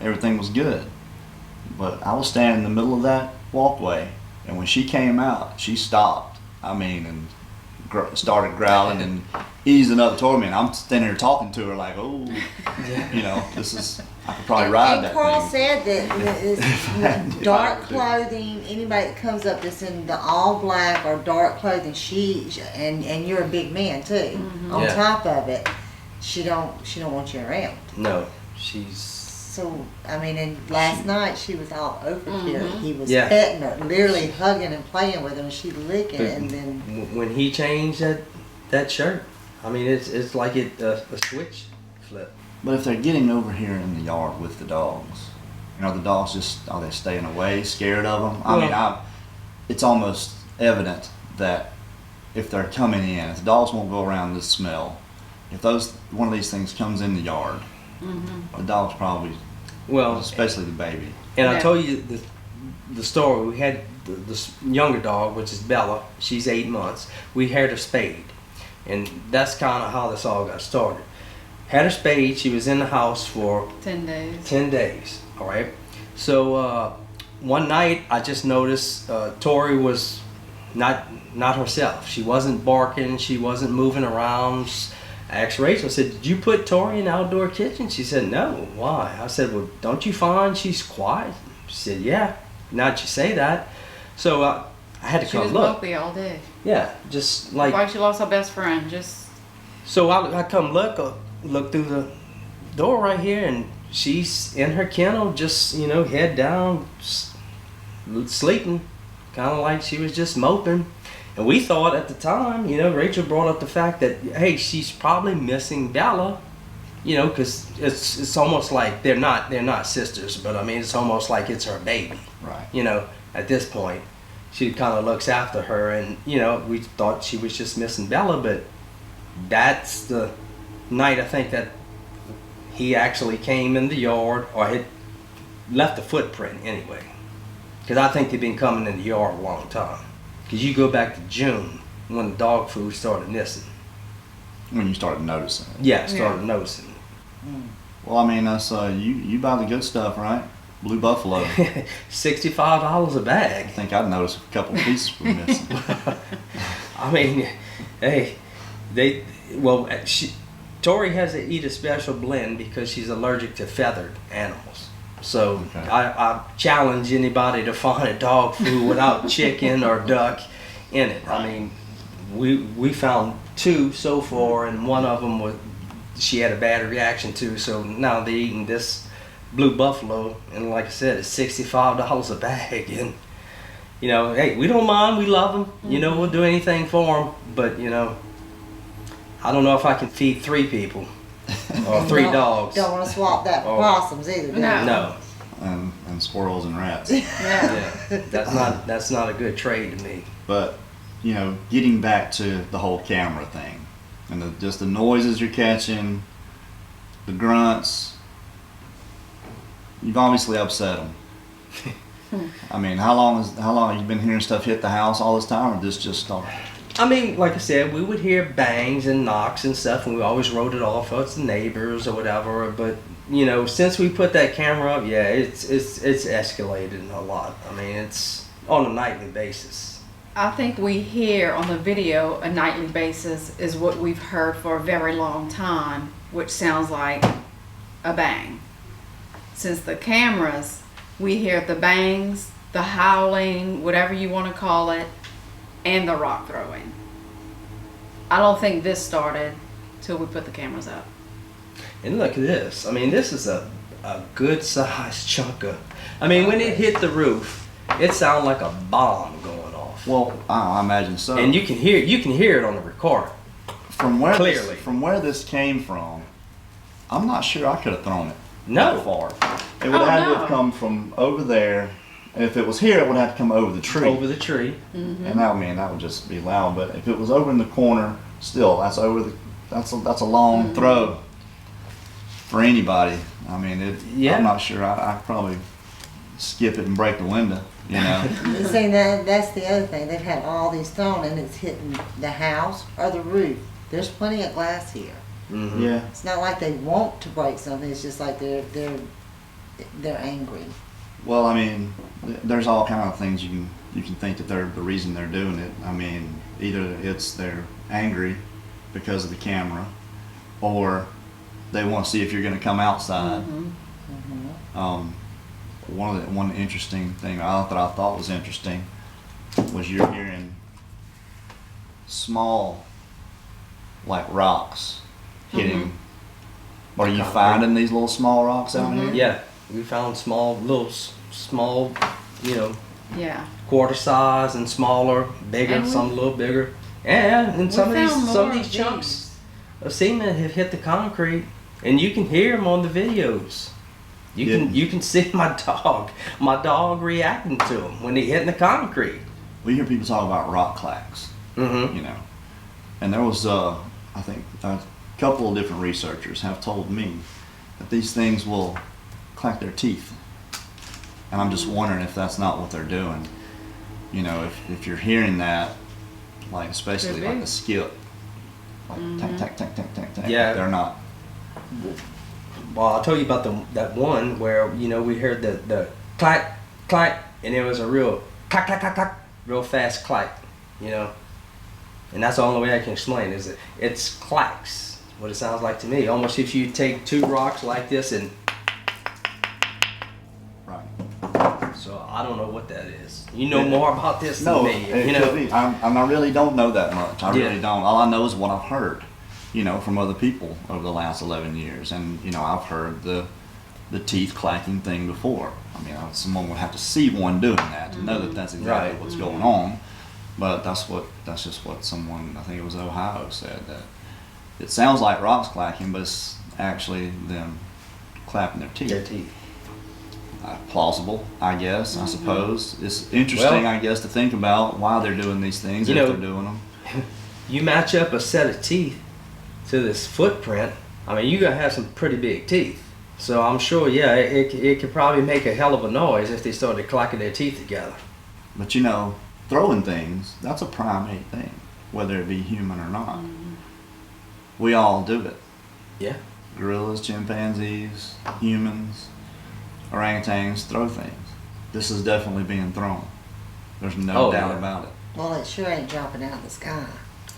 Everything was good, but I was standing in the middle of that walkway, and when she came out, she stopped. And started growling and easing up toward me, and I'm standing here talking to her like, oh, this is I could probably ride And that Carl thing. said that it's dark clothing, anybody that comes up that's in the all black or dark clothing, and you're a big man too. On Yeah. top of it, she don't want you around. No, she's So I mean, and last night she was all over here. He was Yeah. petting her, literally hugging and playing with her, and she licking it, and then when he changed that shirt. I mean, it's like a switch flip. But if they're getting over here in the yard with the dogs, you know, the dogs are they staying away, scared of them? I mean, it's almost evident that if they're coming in, if the dogs won't go around this smell, if one of these things comes in the yard, the dog's probably, especially the baby. And I Yeah. told you the story. We had the younger dog, which is Bella. She's 8 months. We had her spayed, and that's kind of how this all got started. Had her spayed. She was in the house for 10 days. 10 days. All right. So one night I just noticed Tori was not herself. She wasn't barking. She wasn't moving around. I asked Rachel, I said, did you put Tori in the outdoor kitchen? She said, no. Why? I said, well, don't you find she's quiet? She said, yeah. Now that you say that. So I had to She come was look. mopey all day. Yeah, just like. Like she lost her best friend. Just So I come look through the door right here, and she's in her kennel, just, head down, sleeping, kind of like she was just moping. And we thought at the time, Rachel brought up the fact that, hey, she's probably missing Bella, because it's almost like they're not sisters, but I mean, it's almost like it's her baby. Right. At this point, she kind of looks after her, and, we thought she was just missing Bella, but that's the night I think that he actually came in the yard, or had left a footprint anyway. Because I think they've been coming in the yard a long time. Because you go back to June when the dog food started missing. When you started noticing it. Yeah, started noticing. Well, I mean, that's you buy the good stuff, right? Blue Buffalo. $65 a I bag. think I'd notice a couple pieces were missing. I mean, hey, Tori has to eat a special blend because she's allergic to feathered animals. So Okay. I challenge anybody to find a dog food without chicken or duck in it. I mean, we found 2 so far, and one of them she had a bad reaction to. So now they're eating this Blue Buffalo, and like I said, it's $65 a bag. And hey, we don't mind. We love them. We'll do anything for them. But I don't know if I can feed 3 people or 3 dogs. Don't want to swap that for Oh. possums either. do you? No. No. And squirrels and rats. yeah. Yeah, that's not a good trade to me. But, getting back to the whole camera thing, and just the noises you're catching, the grunts, you've obviously upset them. I mean, how long have you been hearing stuff hit the house all this time, or this just started? I mean, like I said, we would hear bangs and knocks and stuff, and we always wrote it off. Oh, it's the neighbors or whatever. But since we put that camera up, yeah, it's escalated a lot. I mean, it's on a nightly basis. I think we hear on the video a nightly basis is what we've heard for a very long time, which sounds like a bang. Since the cameras, we hear the bangs, the howling, whatever you want to call it, and the rock throwing. I don't think this started till we put the cameras up. And look at this. I mean, this is a good sized chunk of. I mean, when it hit the roof, it sounded like a bomb going off. Well, I imagine so. And you can hear it on the recorder. from where clearly. from where this came from, I'm not sure I could have thrown it No. that far. It would have had to no. have come from over there. And if it was here, it would have to come over the tree. Over the tree. And that would just be loud. But if it was over in the corner, still, that's a long throw for anybody. I mean, Yeah. I'm not sure. I'd probably skip it and break the window. See, that's the other thing. They've had all these thrown and it's hitting the house or the roof. There's plenty of glass here. Mm-hmm. Yeah. It's not like they want to break something. It's just like they're angry. Well, I mean, there's all kind of things you can think that they're the reason they're doing it. I mean, either it's they're angry because of the camera, or they want to see if you're going to come outside. One interesting thing I thought was interesting was you're hearing small, like rocks hitting. Are you finding these little small rocks out here? Yeah, we found small, you know, Yeah. quarter size and smaller, bigger, And some a little bigger. And some of found these more of chunks of semen have hit the concrete, and you can hear them on the videos. You can see my dog reacting to them when they hit the concrete. We hear people talk about rock clacks, you know, and there was I think a couple of different researchers have told me that these things will clack their teeth, and I'm just wondering if that's not what they're doing. You know, if you're hearing that, like especially like a skip, like tack tack tack tack tack tack, Yeah. they're not. Well, I'll tell you about that one where, you know, we heard the clack, clack, and it was a real clack, clack, clack, clack, real fast clack, you know. And that's the only way I can explain it, is it's clacks, what it sounds like to me. Almost if you take two rocks like this and... Right. So I don't know what that is. You know more about this than me, it you could know. be. I really don't know that much. I Yeah. really don't. All I know is what I've heard, you know, from other people over the last 11 years. And, you know, I've heard the teeth clacking thing before. I mean, someone would have to see one doing that to know that that's exactly Right. what's going on. But that's just what someone, I think it was Ohio, said, that it sounds like rocks clacking, but it's actually them clapping their teeth. Their teeth. Plausible, I guess, I suppose. It's interesting, Well, I guess, to think about why they're doing these things, you if know, they're doing them. You match up a set of teeth to this footprint, I mean, you're going to have some pretty big teeth. So I'm sure, yeah, it could probably make a hell of a noise if they started clacking their teeth together. But you know, throwing things, that's a primate thing, whether it be human or not. We all do it. Yeah. Gorillas, chimpanzees, humans, orangutans throw things. This is definitely being thrown. There's no doubt about it. Well, it sure ain't dropping out of the sky.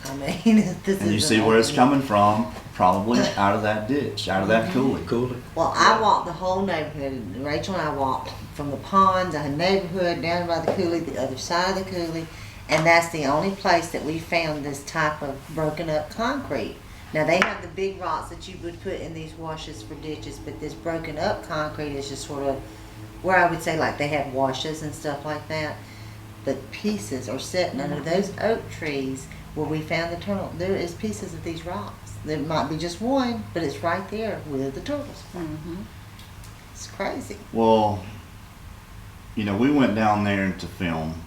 I mean, this And you is see where it's coming from, probably out of that ditch, out of that coulee. Cool. Well, I walked the whole neighborhood. Rachel and I walked from the pond, the neighborhood, down by the coulee, the other side of the coulee, and that's the only place that we found this type of broken up concrete. Now, they have the big rocks that you would put in these washes for ditches, but this broken up concrete is just sort of where I would say like they have washes and stuff like that. The pieces are sitting under those oak trees where we found the turtle. There is pieces of these rocks. There might be just one, but it's right there with the turtles. It's crazy. Well, you know, we went down there to film,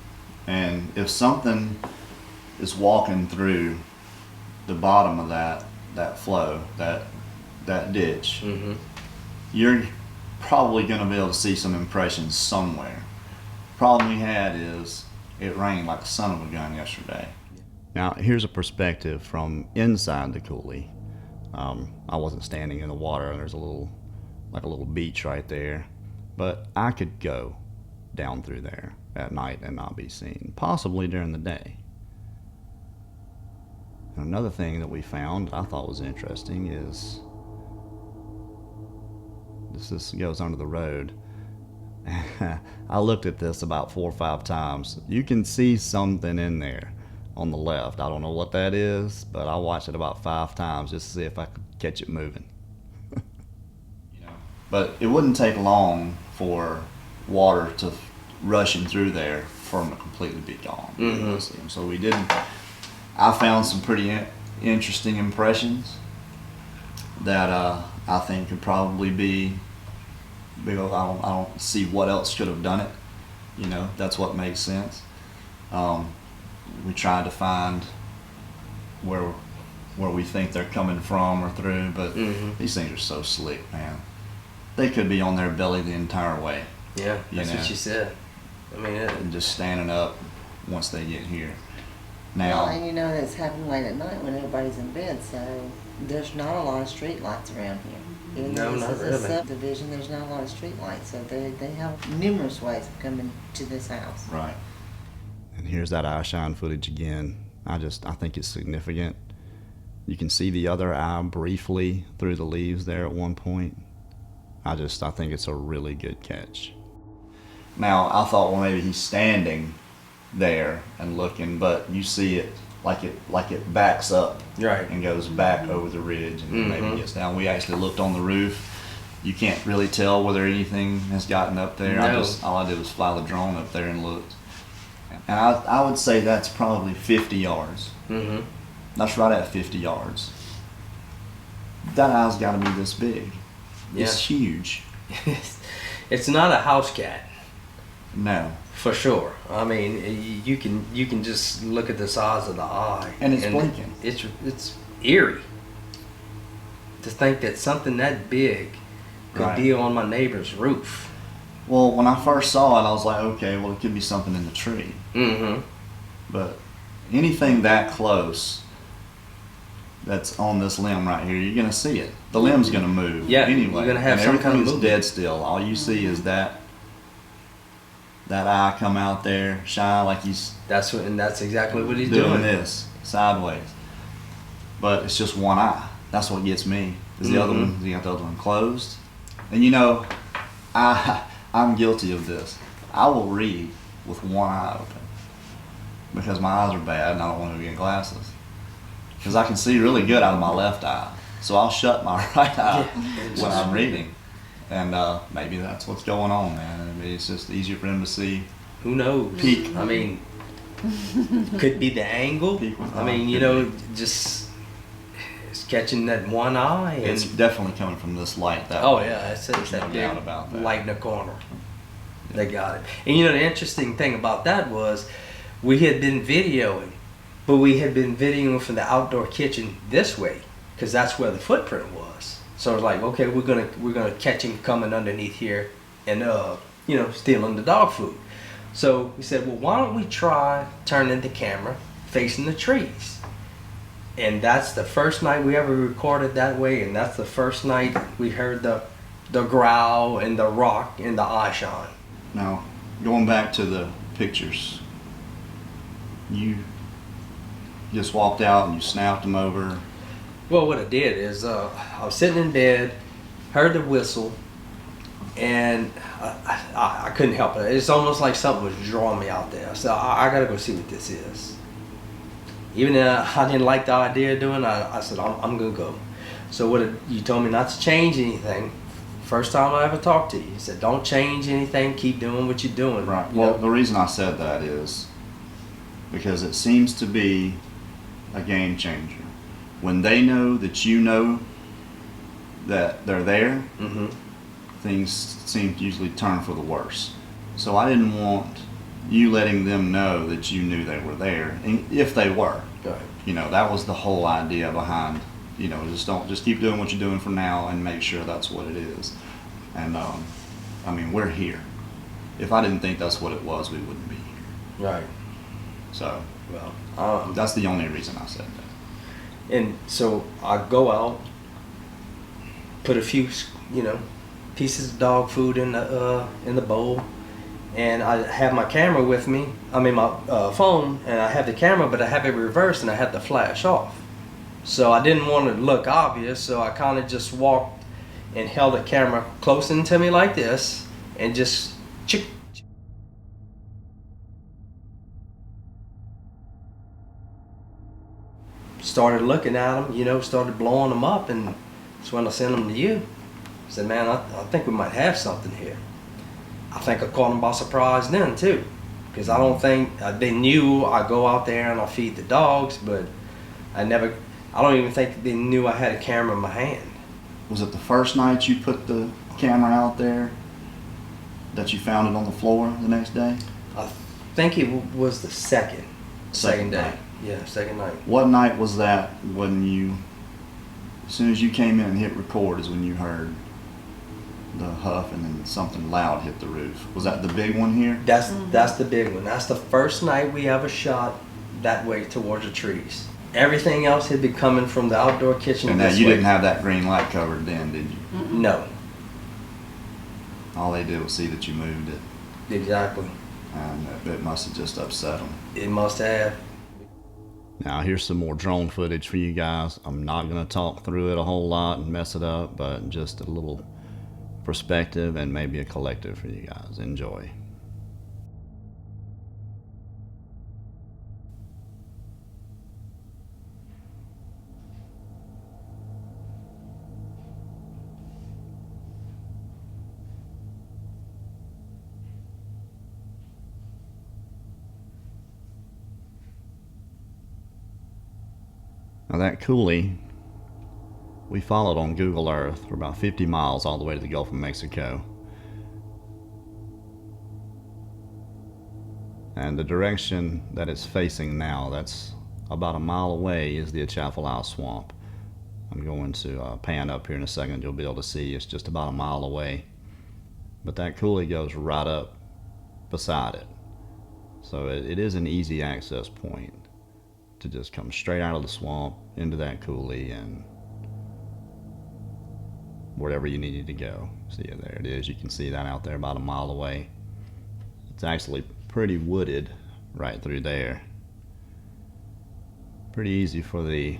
and if something is walking through the bottom of that flow, that ditch, you're probably going to be able to see some impressions somewhere. Problem we had is it rained like a son of a gun yesterday. Now, here's a perspective from inside the coulee. I wasn't standing in the water, and there's a little beach right there, but I could go down through there at night and not be seen, possibly during the day. And another thing that we found I thought was interesting is this goes under the road. I looked at this about 4 or 5 times. You can see something in there on the left. I don't know what that is, but I watched it about 5 times just to see if I could catch it moving. But it wouldn't take long for water to rushing through there for them to completely be gone. So we didn't. I found some pretty interesting impressions that I think could probably be. I don't see what else could have done it. You know, that's what makes sense. We tried to find where we think they're coming from or through, but these things are so slick, man. They could be on their belly the entire way. Yeah, that's what she said. I mean, and just standing up once they get here. Well, Now, and you know that's happening late at night when everybody's in bed, so there's not a lot of street lights around here. Even No, though not this is really. a subdivision, there's not a lot of street lights, so they have numerous ways of coming to this house. right. And here's that eye shine footage again. I think it's significant. You can see the other eye briefly through the leaves there at one point. I think it's a really good catch. Now, I thought, well, maybe he's standing there and looking, but you see it like it backs up Right. and goes back over the ridge and then maybe gets down. We actually looked on the roof. You can't really tell whether anything has gotten up there. No. All I did was fly the drone up there and looked. And I would say that's probably 50 yards. Mm-hmm. That's right at 50 yards. That eye's got to be this big. It's huge. It's not a house cat. No. For sure. I mean, you can just look at the size of the eye, And it's blinking. It's eerie to think that something that big could Right. be on my neighbor's roof. Well, when I first saw it, I was like, okay, well, it could be something in the tree. Mm-hmm. But anything that close that's on this limb right here, you're gonna see it. The limb's gonna move. Yeah, Anyway, you're gonna have and some kind of everything's movement. dead still. All you see is that eye come out there, shine like he's That's exactly what he's doing doing. this sideways. But it's just one eye. That's what gets me. Is the other one? You got the other one closed, and you know, I'm guilty of this. I will read with one eye open because my eyes are bad and I don't want to get glasses. Because I can see really good out of my left eye, so I'll shut my right eye when I'm reading, and maybe that's what's going on, man. Maybe it's just easier for him to see. Who knows? Peek. I mean, could be the angle. Peek with I eye, mean, you could know, be. just it's catching that one eye. And, It's definitely coming from this light. That oh way. yeah, it's There's that no big doubt about that. light in the corner. They got it. And you know, the interesting thing about that was we had been videoing, but we had been videoing from the outdoor kitchen this way because that's where the footprint was. So it's like, okay, we're gonna catch him coming underneath here and you know, stealing the dog food. So we said, well, why don't we try turning the camera facing the trees? And that's the first night we ever recorded that way, and that's the first night we heard the growl and the rock and the eye shine. Now, going back to the pictures, you just walked out and you snapped them over. Well, what I did is I was sitting in bed, heard the whistle, and I couldn't help it. It's almost like something was drawing me out there. So I got to go see what this is. Even though I didn't like the idea of doing it, I said, I'm going to go. So you told me not to change anything. First time I ever talked to you. You said, don't change anything. Keep doing what you're doing. Right. You Well, know? the reason I said that is because it seems to be a game changer. When they know that you know that they're there, Mm-hmm. things seem to usually turn for the worse. So I didn't want you letting them know that you knew they were there, and if they were. Right. You know, that was the whole idea behind, you know, just keep doing what you're doing for now and make sure that's what it is. And I mean, we're here. If I didn't think that's what it was, we wouldn't be here. Right. So Well, that's the only reason I said that. and so I go out, put a few, you know, pieces of dog food in the bowl, and I have my camera with me. I mean my phone, and I have the camera, but I have it reversed, and I have the flash off. So I didn't want to look obvious, so I kind of just walked and held the camera close into me like this, and just chick. Started looking at them, you know, started blowing them up, and that's when I sent them to you. I said, man, I think we might have something here. I think I caught them by surprise then too, because I don't think they knew I go out there and I feed the dogs, but I don't even think they knew I had a camera in my hand. Was it the first night you put the camera out there that you found it on the floor the next day? I think it was the second Second day. night. Yeah, second night. What night was that when you, as soon as you came in and hit record is when you heard the huff and then something loud hit the roof? Was that the big one here? That's the big one. That's the first night we ever shot that way towards the trees. Everything else had been coming from the outdoor kitchen. And now this you way. didn't have that green light covered then, did you? No, All they did was see that you moved it, exactly. and it must have just upset them. It must have. Now here's some more drone footage for you guys. I'm not going to talk through it a whole lot and mess it up, but just a little perspective and maybe a collective for you guys. Enjoy. Now that coulee, we followed on Google Earth for about 50 miles all the way to the Gulf of Mexico. And the direction that it's facing now, that's about a mile away, is the Atchafalaya Swamp. I'm going to pan up here in a second. You'll be able to see it's just about a mile away. But that coulee goes right up beside it. So it is an easy access point to just come straight out of the swamp into that coulee and wherever you needed to go. See, there it is. You can see that out there about a mile away. It's actually pretty wooded right through there. Pretty easy for the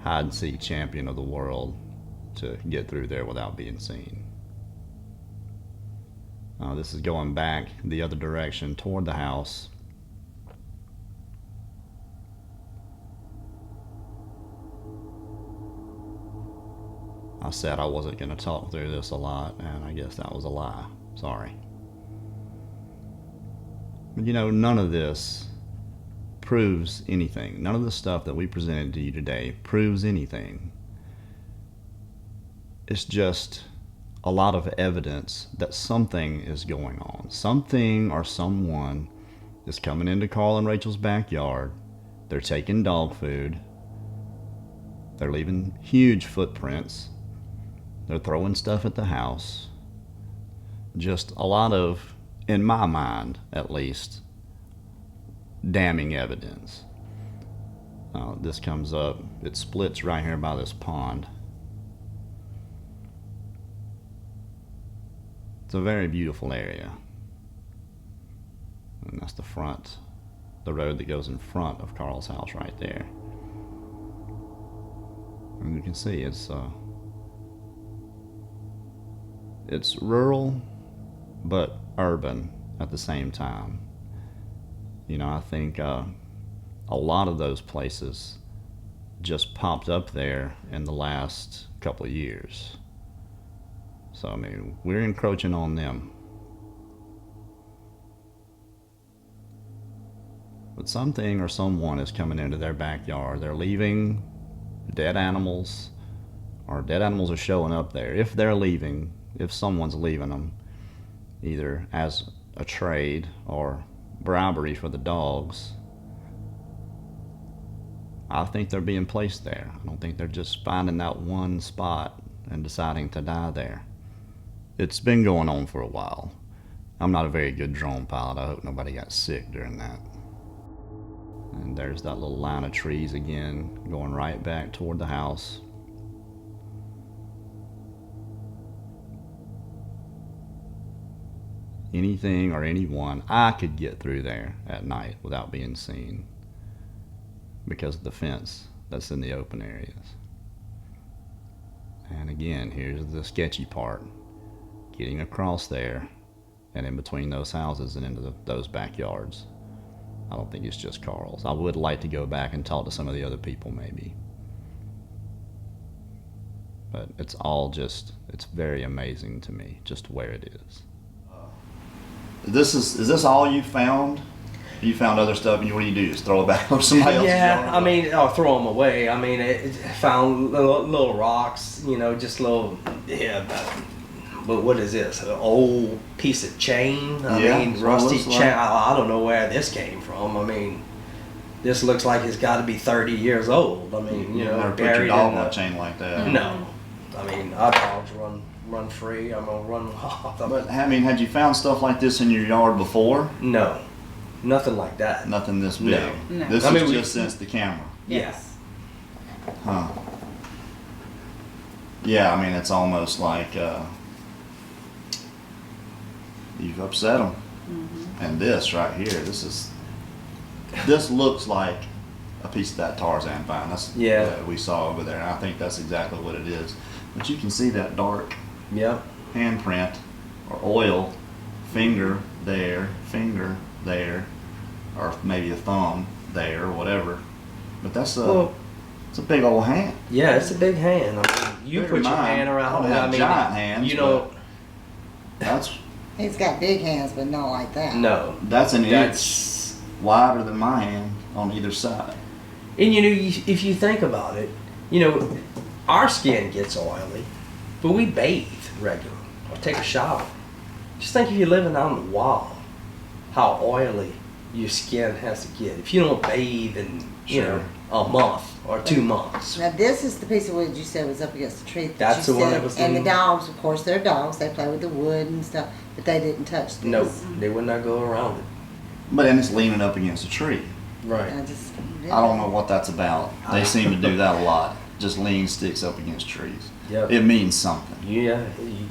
hide and seek champion of the world to get through there without being seen. This is going back the other direction toward the house. I said I wasn't going to talk through this a lot, and I guess that was a lie. Sorry. But you know, none of this proves anything. None of the stuff that we presented to you today proves anything. It's just a lot of evidence that something is going on. Something or someone is coming into Carl and Rachel's backyard. They're taking dog food. They're leaving huge footprints. They're throwing stuff at the house. Just a lot of, in my mind at least, damning evidence. This comes up, it splits right here by this pond. It's a very beautiful area. And that's the road that goes in front of Carl's house right there. And you can see it's rural, but urban at the same time. You know, I think a lot of those places just popped up there in the last couple of years. So, I mean, we're encroaching on them. But something or someone is coming into their backyard. They're leaving dead animals, or dead animals are showing up there. If they're leaving, if someone's leaving them, either as a trade or bribery for the dogs, I think they're being placed there. I don't think they're just finding that one spot and deciding to die there. It's been going on for a while. I'm not a very good drone pilot. I hope nobody got sick during that. And there's that little line of trees again, going right back toward the house. Anything or anyone, I could get through there at night without being seen because of the fence that's in the open areas. And again, here's the sketchy part. Getting across there and in between those houses and into those backyards. I don't think it's just Carl's. I would like to go back and talk to some of the other people maybe. But it's all just, it's very amazing to me just where it is. Is this all you found? You found other stuff, and what do? Just throw it back on somebody else's yard? Yeah, I mean, I'll throw them away. I mean, it found little rocks, you know, just little, but what is this? An old piece of chain? I mean, rusty chain. I don't know where this came from. I mean, this looks like it's got to be 30 years old. I mean, you know, never put buried your dog in on a chain like that. No, I mean, our dogs run free. I'm gonna run off. But I mean, had you found stuff like this in your yard before? No, nothing like that. Nothing this big. No. This I mean, is just since the camera. Yes. Huh. Yeah, I mean, it's almost like you've upset them. Mm-hmm. And this right here, this looks like a piece of that Tarzan vine. That's we saw over there. And I think that's exactly what it is. But you can see that dark. Yep. handprint or oil, finger there, or maybe a thumb there, or whatever. But that's it's a big old hand. Yeah, it's a big hand. I mean, you Bear put in your mind, hand around I don't it. have I mean, giant hands, you know, That's He's got big hands, but not like that. no. that's an inch That's wider than my hand on either side. And you know, if you think about it, you know, our skin gets oily, but we bathe regularly or take a shower. Just think if you're living out in the wild, how oily your skin has to get. If you don't bathe in, you know, a month or 2 months. Now this is the piece of wood you said was up against the tree. That's you the one said- that was And the leaning. dogs, of course, they're dogs. They play with the wood and stuff, but they didn't touch this. No, they would not go around it. But then it's leaning up against a tree. Right. I just. I don't know what that's about. They seem to do that a lot. Just lean sticks up against trees. Yep. It means something. Yeah,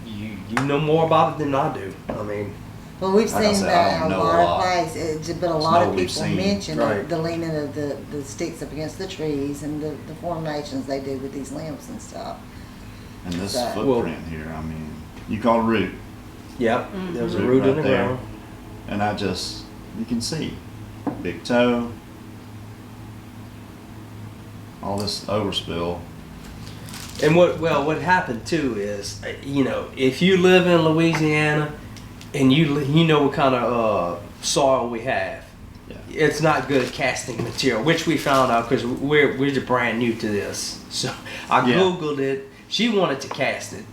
you know more about it than I do. I mean, Well, we've Like I seen said, I that don't in a know a lot lot. of places, but a It's lot not of what we've people seen. mention Right. the leaning of the sticks up against the trees and the formations they do with these limbs and stuff. And this So- footprint here, I mean, you call root, yep, there was a Root root in right the there. ground. and you can see, big toe, all this overspill. And what happened too is, you know, if you live in Louisiana and you know what kind of soil we have, Yeah. it's not good casting material, which we found out because we're just brand new to this. So I Yeah. Googled it. She wanted to cast it.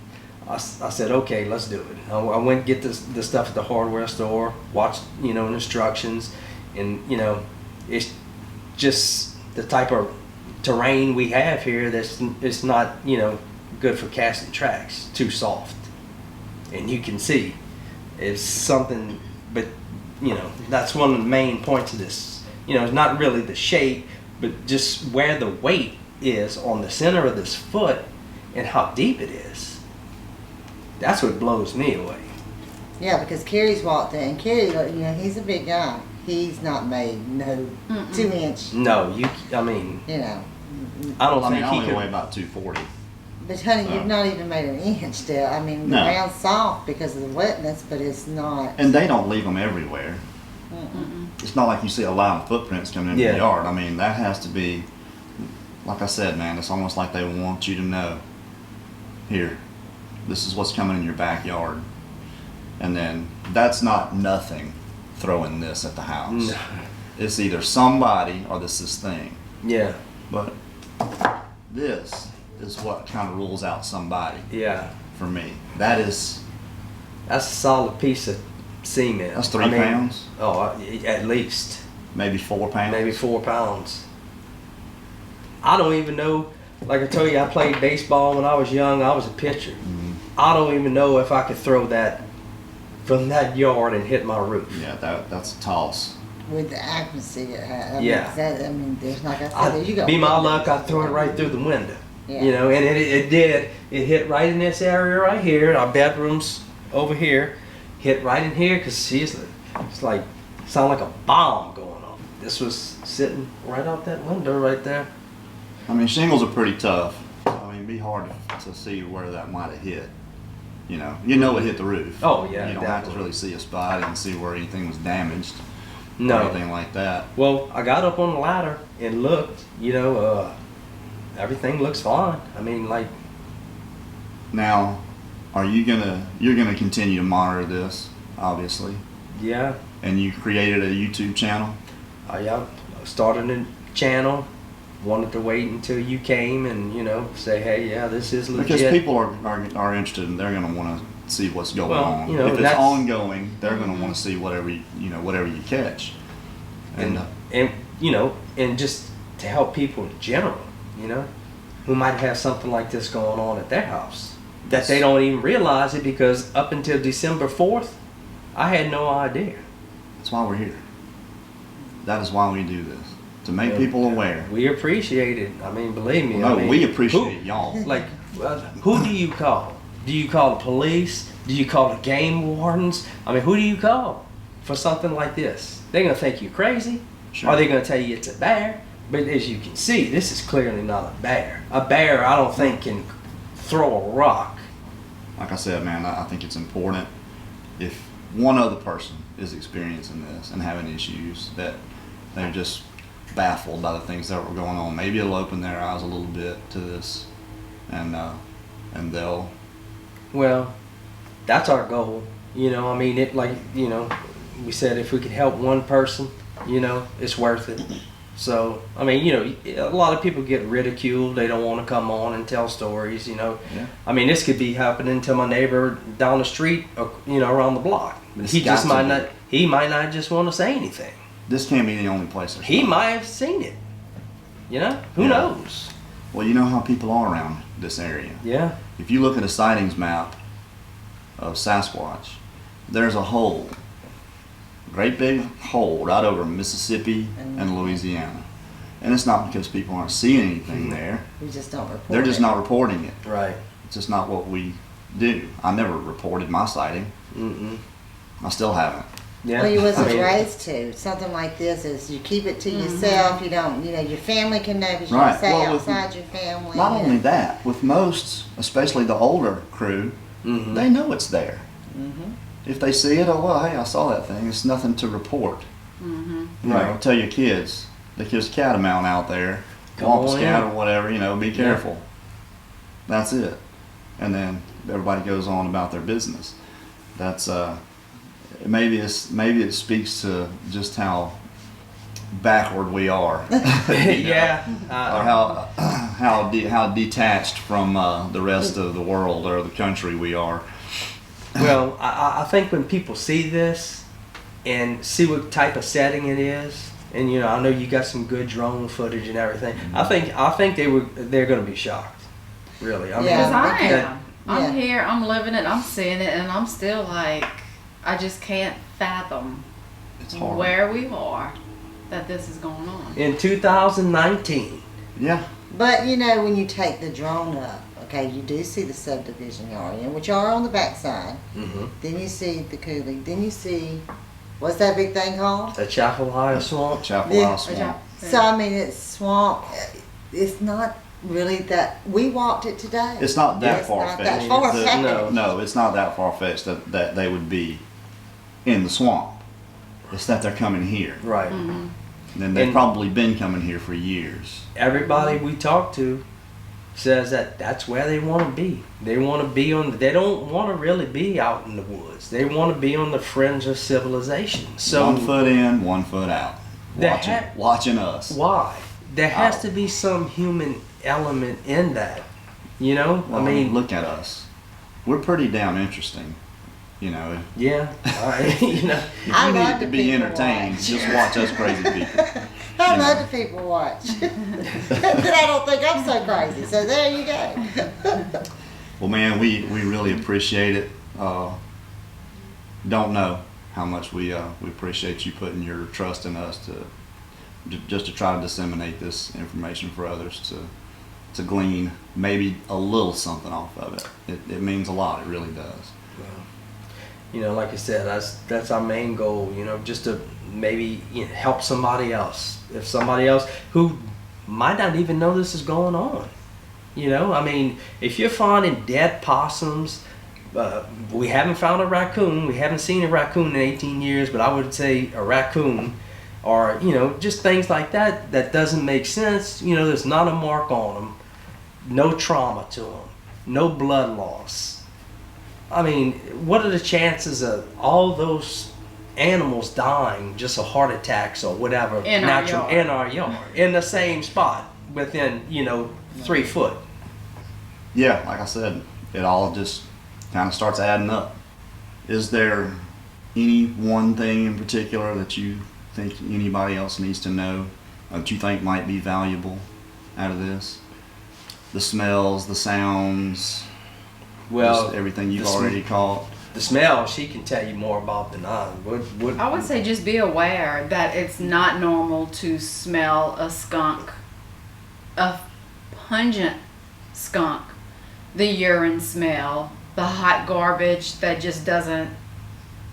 I said, okay, let's do it. I went and get the stuff at the hardware store, watched, you know, instructions, and, you know, it's just the type of terrain we have here that's it's not, you know, good for casting tracks, too soft. And you can see it's something, but, you know, that's one of the main points of this. You know, it's not really the shape, but just where the weight is on the center of this foot and how deep it is. That's what blows me away. Yeah, because Kerry's walked in, and Kerry, you know, he's a big guy. He's not made no 2-inch, No, I mean, you know. I don't I mean, think I he only weigh could. about 240. But honey, Oh. you've not even made an inch still. I mean, the No. ground's soft because of the wetness, but it's not. And they don't leave them everywhere. Mm-mm. It's not like you see a lot of footprints coming into Yeah. the yard. I mean, that has to be, like I said, man, it's almost like they want you to know, here, this is what's coming in your backyard. And then that's not nothing throwing this at the house. No. It's either somebody or this thing. Yeah, But this is what kind of rules out somebody yeah. for me. That's That's a solid piece of cement. 3 pounds, Oh, at least. maybe 4 pounds. Maybe 4 pounds. I don't even know. Like I told you, I played baseball when I was young. I was a pitcher. Mhm. I don't even know if I could throw that from that yard and hit my roof. Yeah, that's a toss. With the accuracy it has. I mean, Yeah. I mean, there's like I said, you got. Be my luck, I'd throw it right through the window. Yeah. You know, and it did. It hit right in this area right here. Our bedroom's over here. Hit right in here because it's like, sound like a bomb going off. This was sitting right out that window right there. I mean, shingles are pretty tough. I mean, it'd be hard to see where that might have hit. You know it hit the roof. Oh, yeah, You don't have to definitely. really see a spot and see where anything was damaged or No. anything like that. Well, I got up on the ladder and looked, you know, everything looks fine. I mean, like, Now, you're gonna continue to monitor this, obviously, yeah, and you created a YouTube channel. I started a channel, wanted to wait until you came and, you know, say, hey, yeah, this is legit. Because people are interested and they're going to want to see what's going Well, on. you know, if it's that's- ongoing, they're going to want to see whatever you catch. and you know, and just to help people in general, you know, who might have something like this going on at their house that they don't even realize it, because up until December 4th, I had no idea. That's why we're here. That is why we do this, to make Yeah. people aware. We appreciate it. I mean, believe me. No, I mean, we appreciate who- y'all. Like, who do you call? Do you call the police? Do you call the game wardens? I mean, who do you call for something like this? They're gonna think you're crazy. Sure. Are they gonna tell you it's a bear? But as you can see, this is clearly not a bear. A bear, I don't think, can throw a rock like I said, man, I think it's important if one other person is experiencing this and having issues, that they're just baffled by the things that were going on. Maybe it'll open their eyes a little bit to this, and they'll. Well, that's our goal. You know, I mean, it, like, you know, we said if we could help one person, you know, it's worth it. So, I mean, you know, a lot of people get ridiculed. They don't want to come on and tell stories, you know. Yeah. I mean, this could be happening to my neighbor down the street, or, you know, around the block. He just might not. He might not just want to say anything. This can't be the only place. He might have seen it. You know, who knows? Well, you know how people are around this area. Yeah. If you look at a sightings map of Sasquatch, there's a hole, great big hole right over Mississippi and Louisiana. And it's not because people aren't seeing anything there. We just don't report They're just it. not reporting it. Right. It's just not what we do. I never reported my sighting. Mm-mm. I still haven't. Yeah. Well, you wasn't I mean, raised to. Something like this is you keep it to yourself. You don't, you know, your family can know, but you Right. don't say Well, with- outside your family. Not you only know. that, with most, especially the older crew, Mhm. they know it's there. Mhm. If they see it, oh well, hey, I saw that thing. It's nothing to report. You know, Right. tell your kids, there's catamount out there, Come womp on scat in. or whatever. You know, be careful. That's it. And then everybody goes on about their business. That's maybe it speaks to just how backward we are. you know, Yeah. or how detached from the rest of the world or the country we are. Well, I think when people see this and see what type of setting it is, and you know, I know you got some good drone footage and everything. I think they're going to be shocked. Really, I mean, Yeah. Because I that- am. I'm Yeah. here, I'm living it, I'm seeing it, and I'm still like, I just can't fathom It's hard. where we are that this is going on. in 2019. Yeah. But you know, when you take the drone up, okay, you do see the subdivision you're in, which are on the backside. Mm-hmm. Then you see the coulee. Then you see, what's that big thing called? The Chapelhia Swamp. Chapel Yeah. Isle Swamp. So I mean, it's swamp. It's not really that. We walked it today. It's not that It's far not fetched. that far-fetched. No. No, it's not that far fetched that they would be in the swamp. It's that they're coming here. Right. And they've And- probably been coming here for years. Everybody we talk to says that that's where they want to be. They want to be on. They don't want to really be out in the woods. They want to be on the fringe of civilization. So 1 foot in, 1 foot out. The Watching, heck- watching us. why? There has Out. to be some human element in that. You know, Well, I mean, look at us. We're pretty damn interesting. You know, yeah. You know, if I you love need to the be people entertained, watch. just watch us crazy people. I you love know. the people watch. Then I don't think I'm so crazy. So there you go. Well, man, we really appreciate it. Don't know how much we appreciate you putting your trust in us just to try to disseminate this information for others to glean maybe a little something off of it. It means a lot. It really does. you know, like I said, that's our main goal. You know, just to maybe help somebody else. If somebody else who might not even know this is going on. You know, I mean, if you're finding dead possums, we haven't found a raccoon. We haven't seen a raccoon in 18 years, but I would say a raccoon, or you know, just things like that that doesn't make sense. You know, there's not a mark on them, no trauma to them, no blood loss. I mean, what are the chances of all those animals dying just of heart attacks or whatever In our yard. in our yard, in the same spot within 3 foot? Yeah, like I said, it all just kind of starts adding up. Is there any one thing in particular that you think anybody else needs to know, that you think might be valuable out of this? The smells, the sounds, Well, just everything you've the sm- already caught. The smell, she can tell you more about than I. What, I would say just be aware that it's not normal to smell a skunk, a pungent skunk, the urine smell, the hot garbage that just doesn't,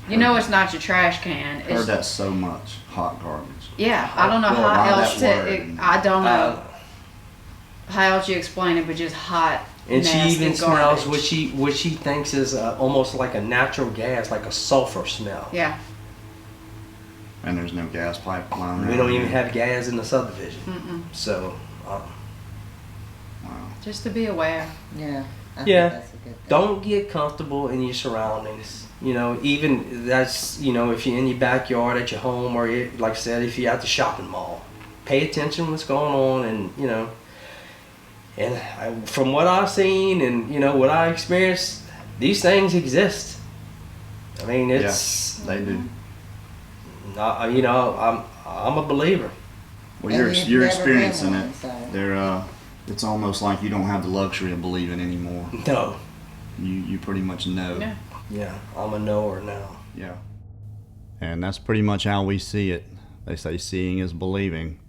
it's not your trash can. Heard It's, that so much, hot garbage. yeah, I don't know Well, how not else that to, word. I don't know how else you explain it, but just hot And she nasty even smells garbage. what she thinks is almost like a natural gas, like a sulfur smell. Yeah. And there's no gas pipeline around We don't even here. have gas in the subdivision. Mm-mm. So, Wow. Just to be aware. Yeah. I Yeah. think that's a good thing. don't get comfortable in your surroundings. You know, even that's, you know, if you're in your backyard at your home, or you, like I said, if you're at the shopping mall, pay attention what's going on, and you know. And from what I've seen and you know what I experienced, these things exist. I mean, it's They do. not, you know, I'm a believer. Well, And you're you've you're never been experiencing one, it. so. They're it's almost like you don't have the luxury of believing anymore. No, You pretty much know. Yeah. yeah, I'm a knower now. Yeah. And that's pretty much how we see it. They say seeing is believing,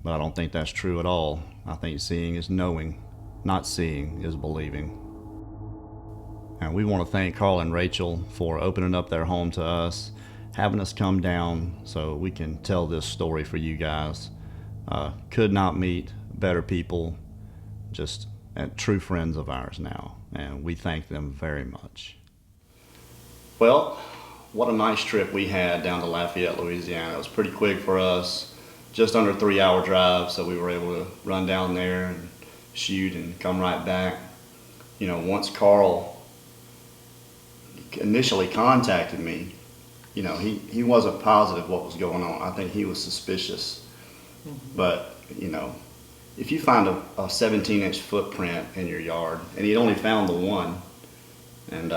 but I don't think that's true at all. I think seeing is knowing, not seeing is believing. And we want to thank Carl and Rachel for opening up their home to us, having us come down so we can tell this story for you guys. Could not meet better people, just true friends of ours now, and we thank them very much. Well, what a nice trip we had down to Lafayette, Louisiana. It was pretty quick for us, just under a 3-hour drive, so we were able to run down there and shoot and come right back. You know, once Carl initially contacted me, you know, he wasn't positive what was going on. I think he was suspicious. But, you know, if you find a 17-inch footprint in your yard, and he'd only found the one, and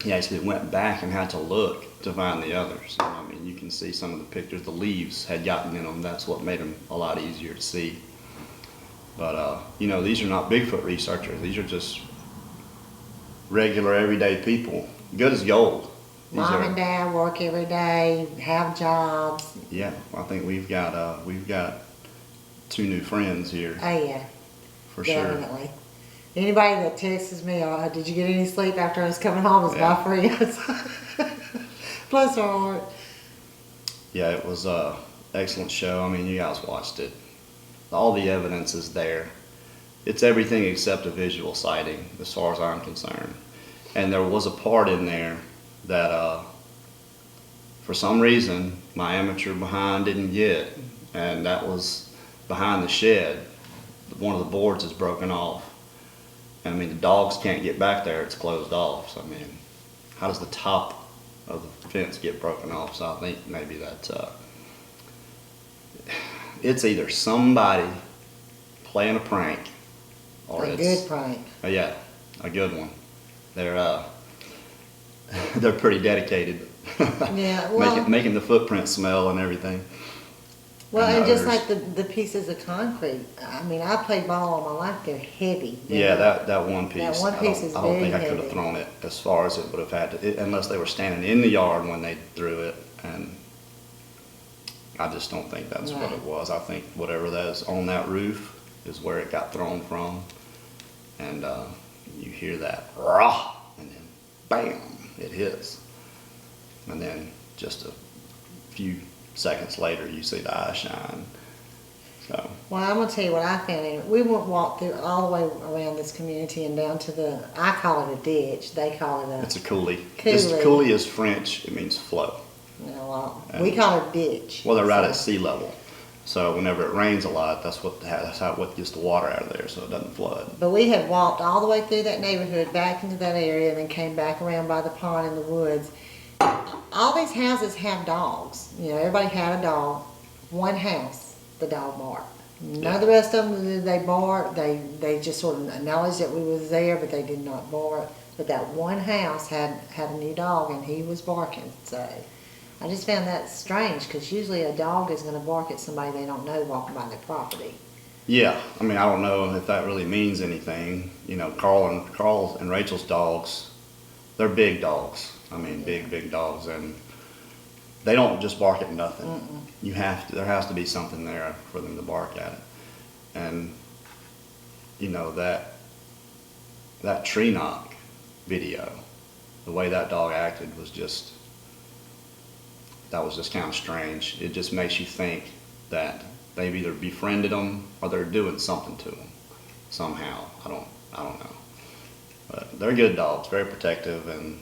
he actually went back and had to look to find the others. I mean, you can see some of the pictures. The leaves had gotten in them. That's what made them a lot easier to see. But, you know, these are not Bigfoot researchers. These are just regular, everyday people. Good as gold. These Mom are, and Dad work every day, have jobs. yeah, I think we've got 2 new friends here Oh yeah, for sure. definitely. Anybody that texts me, "Oh, did you get any sleep after I was coming home?" is my friend. Bless her heart. Yeah, it was a excellent show. I mean, you guys watched it. All the evidence is there. It's everything except a visual sighting, as far as I'm concerned. And there was a part in there that, for some reason, my amateur behind didn't get, and that was behind the shed. One of the boards is broken off. I mean, the dogs can't get back there, it's closed off. So, I mean, how does the top of the fence get broken off? So I think maybe that it's either somebody playing a prank, or A it's good prank. yeah, a good one. They're pretty dedicated. Yeah, well- making the footprint smell and everything. Well, And and just others. like the pieces of concrete. I mean, I played ball all my life. They're heavy. Yeah, that one piece. That one piece is I don't very think I could have heavy. thrown it as far as it would have had to, unless they were standing in the yard when they threw it. And I just don't think that's what Right. it was. I think whatever that is on that roof is where it got thrown from. And you hear that rah, and then bam, it hits. And then just a few seconds later, you see the eye shine. So, Well, I'm gonna tell you what I found. We went walk through all the way around this community and down to the. I call it a ditch. They call it a. it's a coulee. Coulee. Coulee is French. It means flow. You know, we call it a ditch. Well, they're right So- at sea level. So whenever it rains a lot, that's how what gets the water out of there, so it doesn't flood. But we had walked all the way through that neighborhood, back into that area, and then came back around by the pond in the woods. All these houses have dogs. You know, everybody had a dog. One house, the dog barked. None of the rest of them, they barked. They just sort of acknowledged that we was there, but they did not bark. But that one house had a new dog, and he was barking. So I just found that strange, because usually a dog is going to bark at somebody they don't know walking by their property. Yeah, I mean, I don't know if that really means anything. You know, Carl and Rachel's dogs, they're big dogs. I mean, big dogs, and they don't just bark at nothing. There has to be something there for them to bark at it. And you know, that tree knock video, the way that dog acted was just kind of strange. It just makes you think that they've either befriended them or they're doing something to them somehow. I don't know. But they're good dogs, very protective, and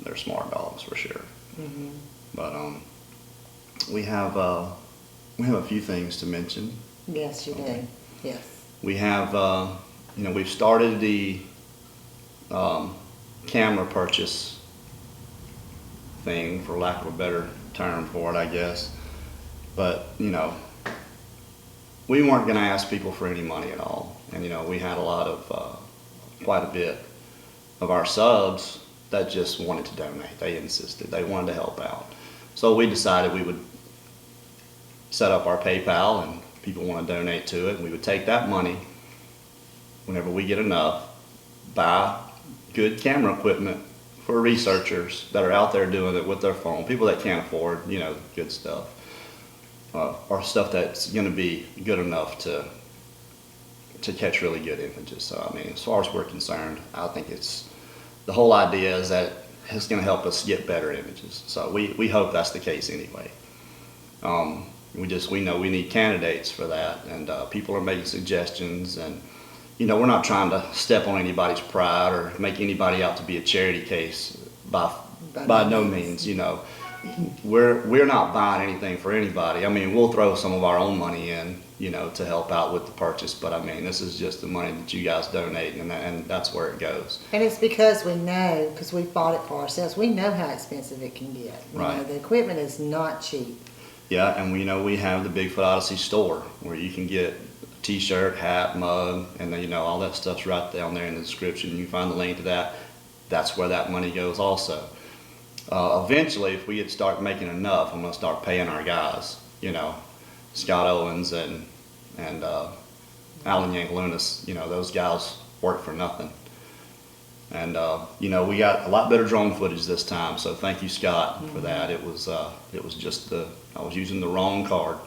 they're smart dogs for sure. Mm-hmm. But we have a few things to mention. Yes, you Okay. do. Yes. We have, we've started the camera purchase thing, for lack of a better term for it, I guess. But, we weren't going to ask people for any money at all. And, we had quite a bit of our subs that just wanted to donate. They insisted. They wanted to help out. So we decided we would set up our PayPal, and people want to donate to it. And we would take that money whenever we get enough, buy good camera equipment for researchers that are out there doing it with their phone, people that can't afford, good stuff, or stuff that's going to be good enough to catch really good images. So, I mean, as far as we're concerned, I think the whole idea is that it's going to help us get better images. So we hope that's the case anyway. We know we need candidates for that, and people are making suggestions, and we're not trying to step on anybody's pride or make anybody out to be a charity case by no means. We're not buying anything for anybody. I mean, we'll throw some of our own money in, to help out with the purchase, but I mean, this is just the money that you guys donate, and that's where it goes. And it's because we know, because we bought it for ourselves, we know how expensive it can get. Right. The equipment is not cheap. Yeah, and we have the Bigfoot Odyssey store where you can get a t-shirt, hat, mug, and then all that stuff's right down there in the description. You find the link to that. That's where that money goes also. Eventually, if we start making enough, I'm gonna start paying our guys. Scott Owens and Alan Yankelunas. Those guys work for nothing. And we got a lot better drone footage this time, so thank you, Scott, for that. It was just I was using the wrong card.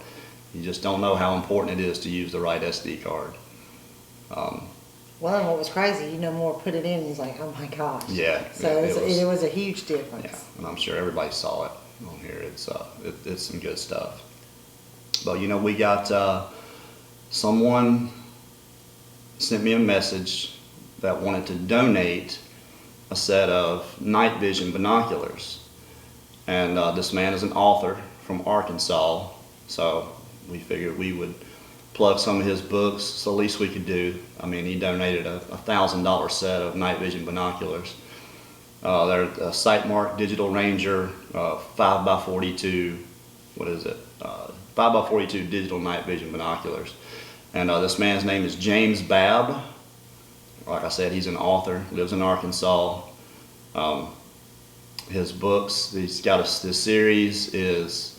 You just don't know how important it is to use the right SD card. Well, and what was crazy, Moore put it in, and he's like, oh my gosh. Yeah. So it was a huge difference. Yeah, and I'm sure everybody saw it on here. It's some good stuff. But we got someone sent me a message that wanted to donate a set of night vision binoculars. And this man is an author from Arkansas, so we figured we would plug some of his books. So the least we could do. I mean, he donated a $1,000 set of night vision binoculars. They're a Sightmark Digital Ranger 5x42, 5x42 digital night vision binoculars. And this man's name is James Babb. Like I said, he's an author, lives in Arkansas. His books, he's got this series is,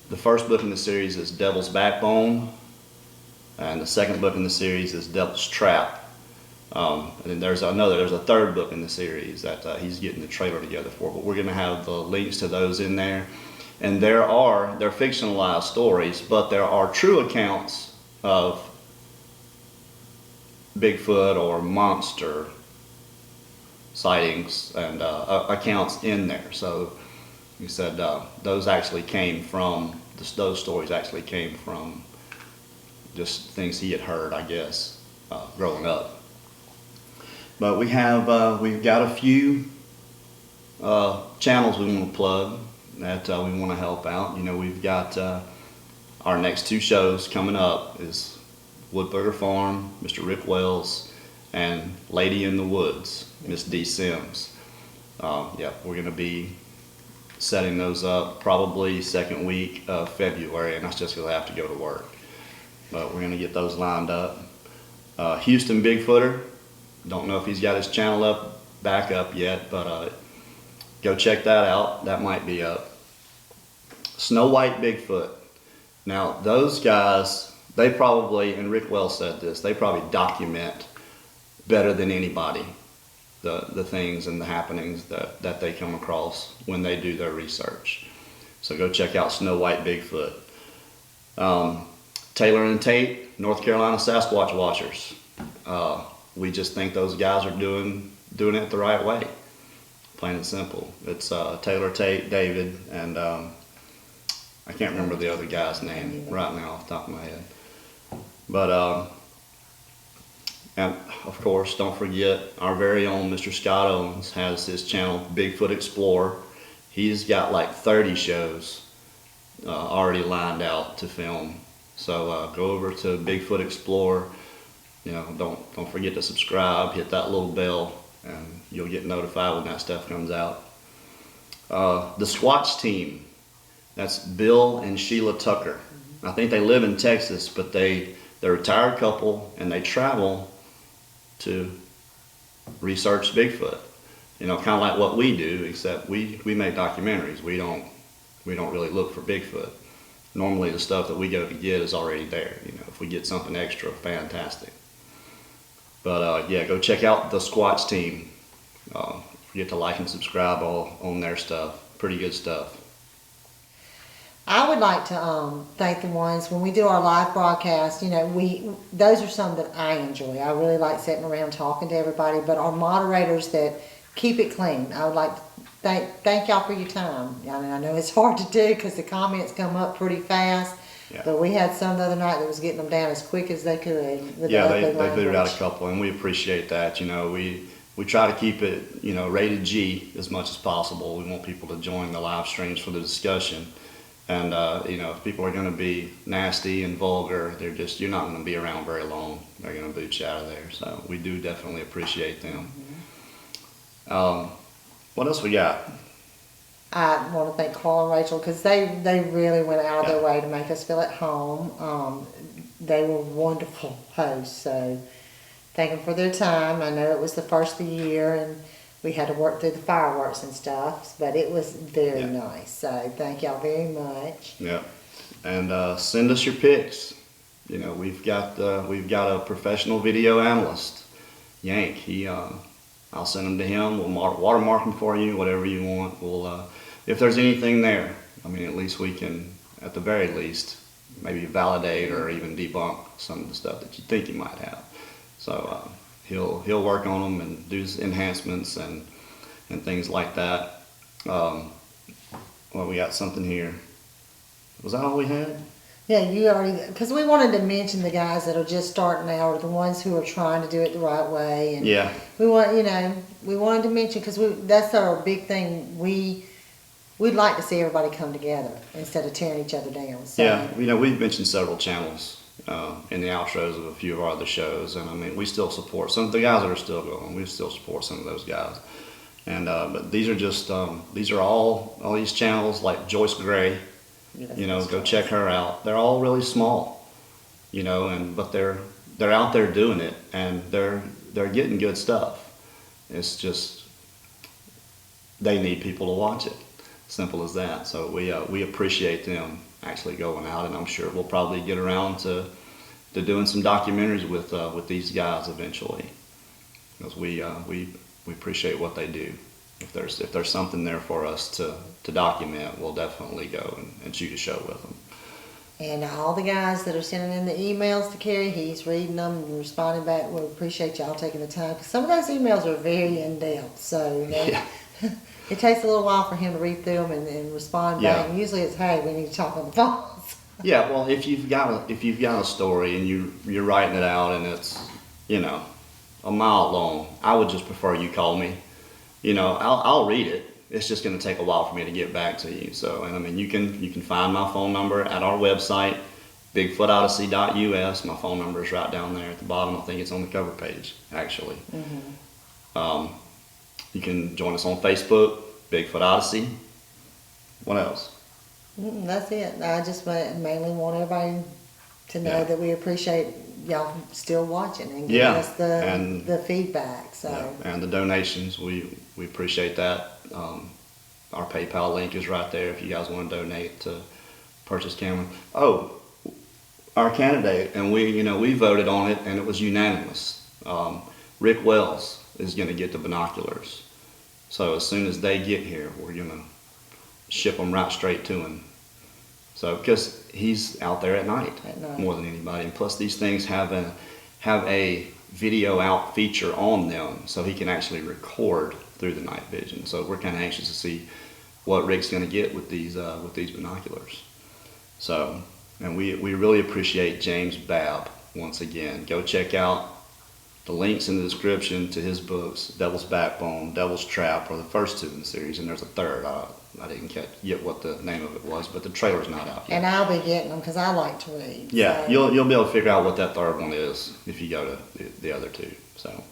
the first book in the series is Devil's Backbone, and the second book in the series is Devil's Trap. And then there's a third book in the series that he's getting the trailer together for, but we're gonna have the links to those in there. And they're fictionalized stories, but there are true accounts of Bigfoot or monster sightings and accounts in there. So he said those stories actually came from just things he had heard, I guess, growing up. But we've got a few channels we want to plug that we want to help out. We've got our next two shows coming up is Woodbooger Farm, Mr. Rick Wells, and Lady in the Woods, Miss D. Sims. We're going to be setting those up probably second week of February, and that's just because I have to go to work. But we're going to get those lined up. Houston Bigfooter, don't know if he's got his channel back up yet, but go check that out. That might be up. Snow White Bigfoot. Now, those guys, they probably, and Rick Wells said this, they probably document better than anybody the things and the happenings that they come across when they do their research. So go check out Snow White Bigfoot. Taylor and Tate, North Carolina Sasquatch Watchers. We just think those guys are doing it the right way. Plain and simple. It's Taylor, Tate, David, and I can't remember the other guy's name right now off the top of my head. But And of course, don't forget our very own Mr. Scott Owens has his channel, Bigfoot Explorer. He's got like 30 shows already lined out to film. So go over to Bigfoot Explorer. You know, don't forget to subscribe, hit that little bell, and you'll get notified when that stuff comes out. The Squatch Team, that's Bill and Sheila Tucker. I think they live in Texas, but they're a retired couple, and they travel to research Bigfoot. You know, kind of like what we do, except we make documentaries. We don't really look for Bigfoot. Normally the stuff that we go to get is already there. You know, if we get something extra, fantastic. But yeah, go check out the Squatch Team. Forget to like and subscribe on their stuff. Pretty good stuff. I would like to thank the ones when we do our live broadcast. You know, those are some that I enjoy. I really like sitting around talking to everybody. But our moderators that keep it clean, I would like to thank y'all for your time. I mean, I know it's hard to do because the comments come up pretty fast. Yeah. But we had some the other night that was getting them down as quick as they could. With Yeah, the they ugly figured out a language. couple, and we appreciate that. You know, we try to keep it, you know, rated G as much as possible. We want people to join the live streams for the discussion. And, you know, if people are going to be nasty and vulgar, you're not going to be around very long. They're going to boot you out of there. So we do definitely appreciate them. What else we got? I want to thank Carl and Rachel because they really went out of their way to make us feel at home. They were wonderful hosts, so thank them for their time. I know it was the first of the year and we had to work through the fireworks and stuff, but it was very nice. So thank y'all very much. Yeah, and send us your pics. You know, we've got a professional video analyst, Yank. I'll send them to him. We'll watermark them for you, whatever you want. We'll, if there's anything there, I mean, at least we can, at the very least, maybe validate or even debunk some of the stuff that you think you might have. So he'll work on them and do enhancements and things like that. Well, we got something here. Was that all we had? Yeah, you already, because we wanted to mention the guys that are just starting out or the ones who are trying to do it the right way. And Yeah. we wanted to mention because that's our big thing. We'd like to see everybody come together instead of tearing each other down. So, Yeah, you know, we've mentioned several channels in the outros of a few of our other shows, and I mean, we still support some of the guys that are still going. We still support some of those guys, and but these are just these are all these channels like Joyce Gray. You know, go check her out. They're all really small, you know, but they're out there doing it, and they're getting good stuff. It's just they need people to watch it. Simple as that. So we appreciate them actually going out, and I'm sure we'll probably get around to doing some documentaries with these guys eventually, because we appreciate what they do. If there's something there for us to document, we'll definitely go and shoot a show with them. and all the guys that are sending in the emails to Kerry, he's reading them and responding back. We appreciate y'all taking the time because some of those emails are very in depth. So it takes a little while for him to read through them and respond back. And usually it's, hey, we need to talk on the phones. Yeah, well, if you've got a story and you're writing it out and it's, you know, a mile long, I would just prefer you call me. You know, I'll read it. It's just going to take a while for me to get back to you. So, and I mean, you can find my phone number at our website, BigfootOdyssey.us. My phone number is right down there at the bottom. I think it's on the cover page, actually. You can join us on Facebook, Bigfoot Odyssey. What else? That's it. I just mainly want everybody to know that we appreciate y'all still watching and giving us the feedback. So and the donations, we appreciate that. Our PayPal link is right there if you guys want to donate to purchase camera. Oh, our candidate, and we voted on it and it was unanimous. Rick Wells is going to get the binoculars. So as soon as they get here, we're going to ship them right straight to him. So because he's out there at night more than anybody, and plus these things have a video out feature on them, so he can actually record through the night vision. So we're kind of anxious to see what Rick's going to get with these binoculars. So, and we really appreciate James Babb once again. Go check out The links in the description to his books, Devil's Backbone, Devil's Trap, are the first 2 in the series, and there's a third. I didn't get what the name of it was, but the trailer's not out yet. And I'll be getting them because I like to read. Yeah, so. you'll be able to figure out what that third one is if you go to the other 2. So,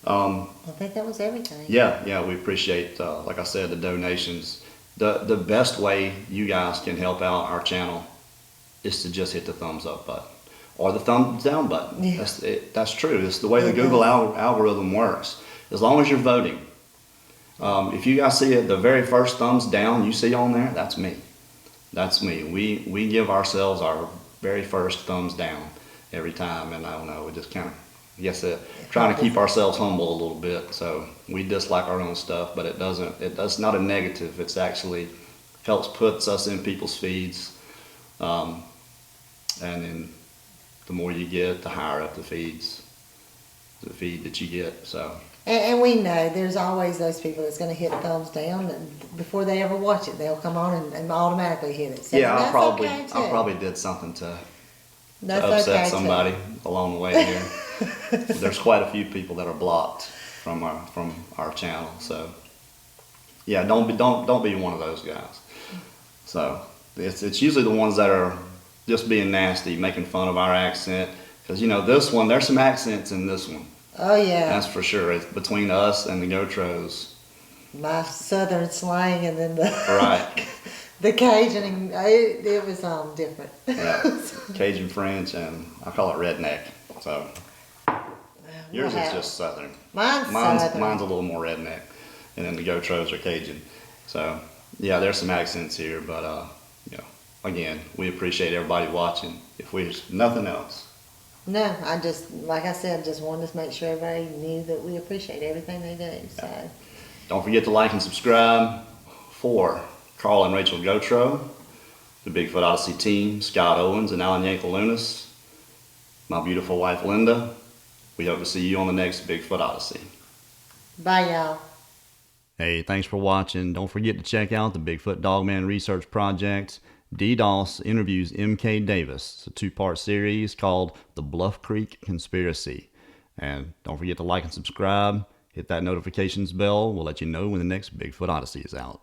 I think that was everything. yeah, we appreciate, like I said, the donations. The best way you guys can help out our channel is to just hit the thumbs up button or the thumbs down button. Yeah. That's true. It's the way the Google algorithm works. As long as you're voting. If you guys see it, the very first thumbs down you see on there, that's me. That's me. We give ourselves our very first thumbs down every time, and I don't know, we just kind of, I guess, trying to keep ourselves humble a little bit. So we dislike our own stuff, but it's not a negative. It's actually puts us in people's feeds, and then the more you get, the higher up the feed that you get. So. And we know there's always those people that's going to hit thumbs down, and before they ever watch it, they'll come on and automatically hit it. So Yeah, that's I probably okay too. I probably did something to That's upset okay somebody too. along the way here. There's quite a few people that are blocked from our channel. So yeah, don't be one of those guys. So it's usually the ones that are just being nasty, making fun of our accent. Because this one, there's some accents in this one. Oh yeah. That's for sure. It's between us and the Gautreaux. My southern slang and then the Right. the Cajun, it was different. Yeah. Cajun French, and I call it redneck. So yours is just southern. Mine's southern. Mine's a little more redneck, and then the Gautreaux are Cajun. So yeah, there's some accents here, but again, we appreciate everybody watching. If there's nothing else. No, I just, like I said, just wanted to make sure everybody knew that we appreciate everything they do. So Don't forget to like and subscribe for Carl and Rachel Gautreaux, the Bigfoot Odyssey team, Scott Owens and Alan Yankelunas, my beautiful wife Linda. We hope to see you on the next Bigfoot Odyssey. bye, y'all. Hey, thanks for watching. Don't forget to check out the Bigfoot Dogman Research Project. DDoS interviews M.K. Davis. It's a 2-part series called The Bluff Creek Conspiracy. And don't forget to like and subscribe. Hit that notifications bell. We'll let you know when the next Bigfoot Odyssey is out.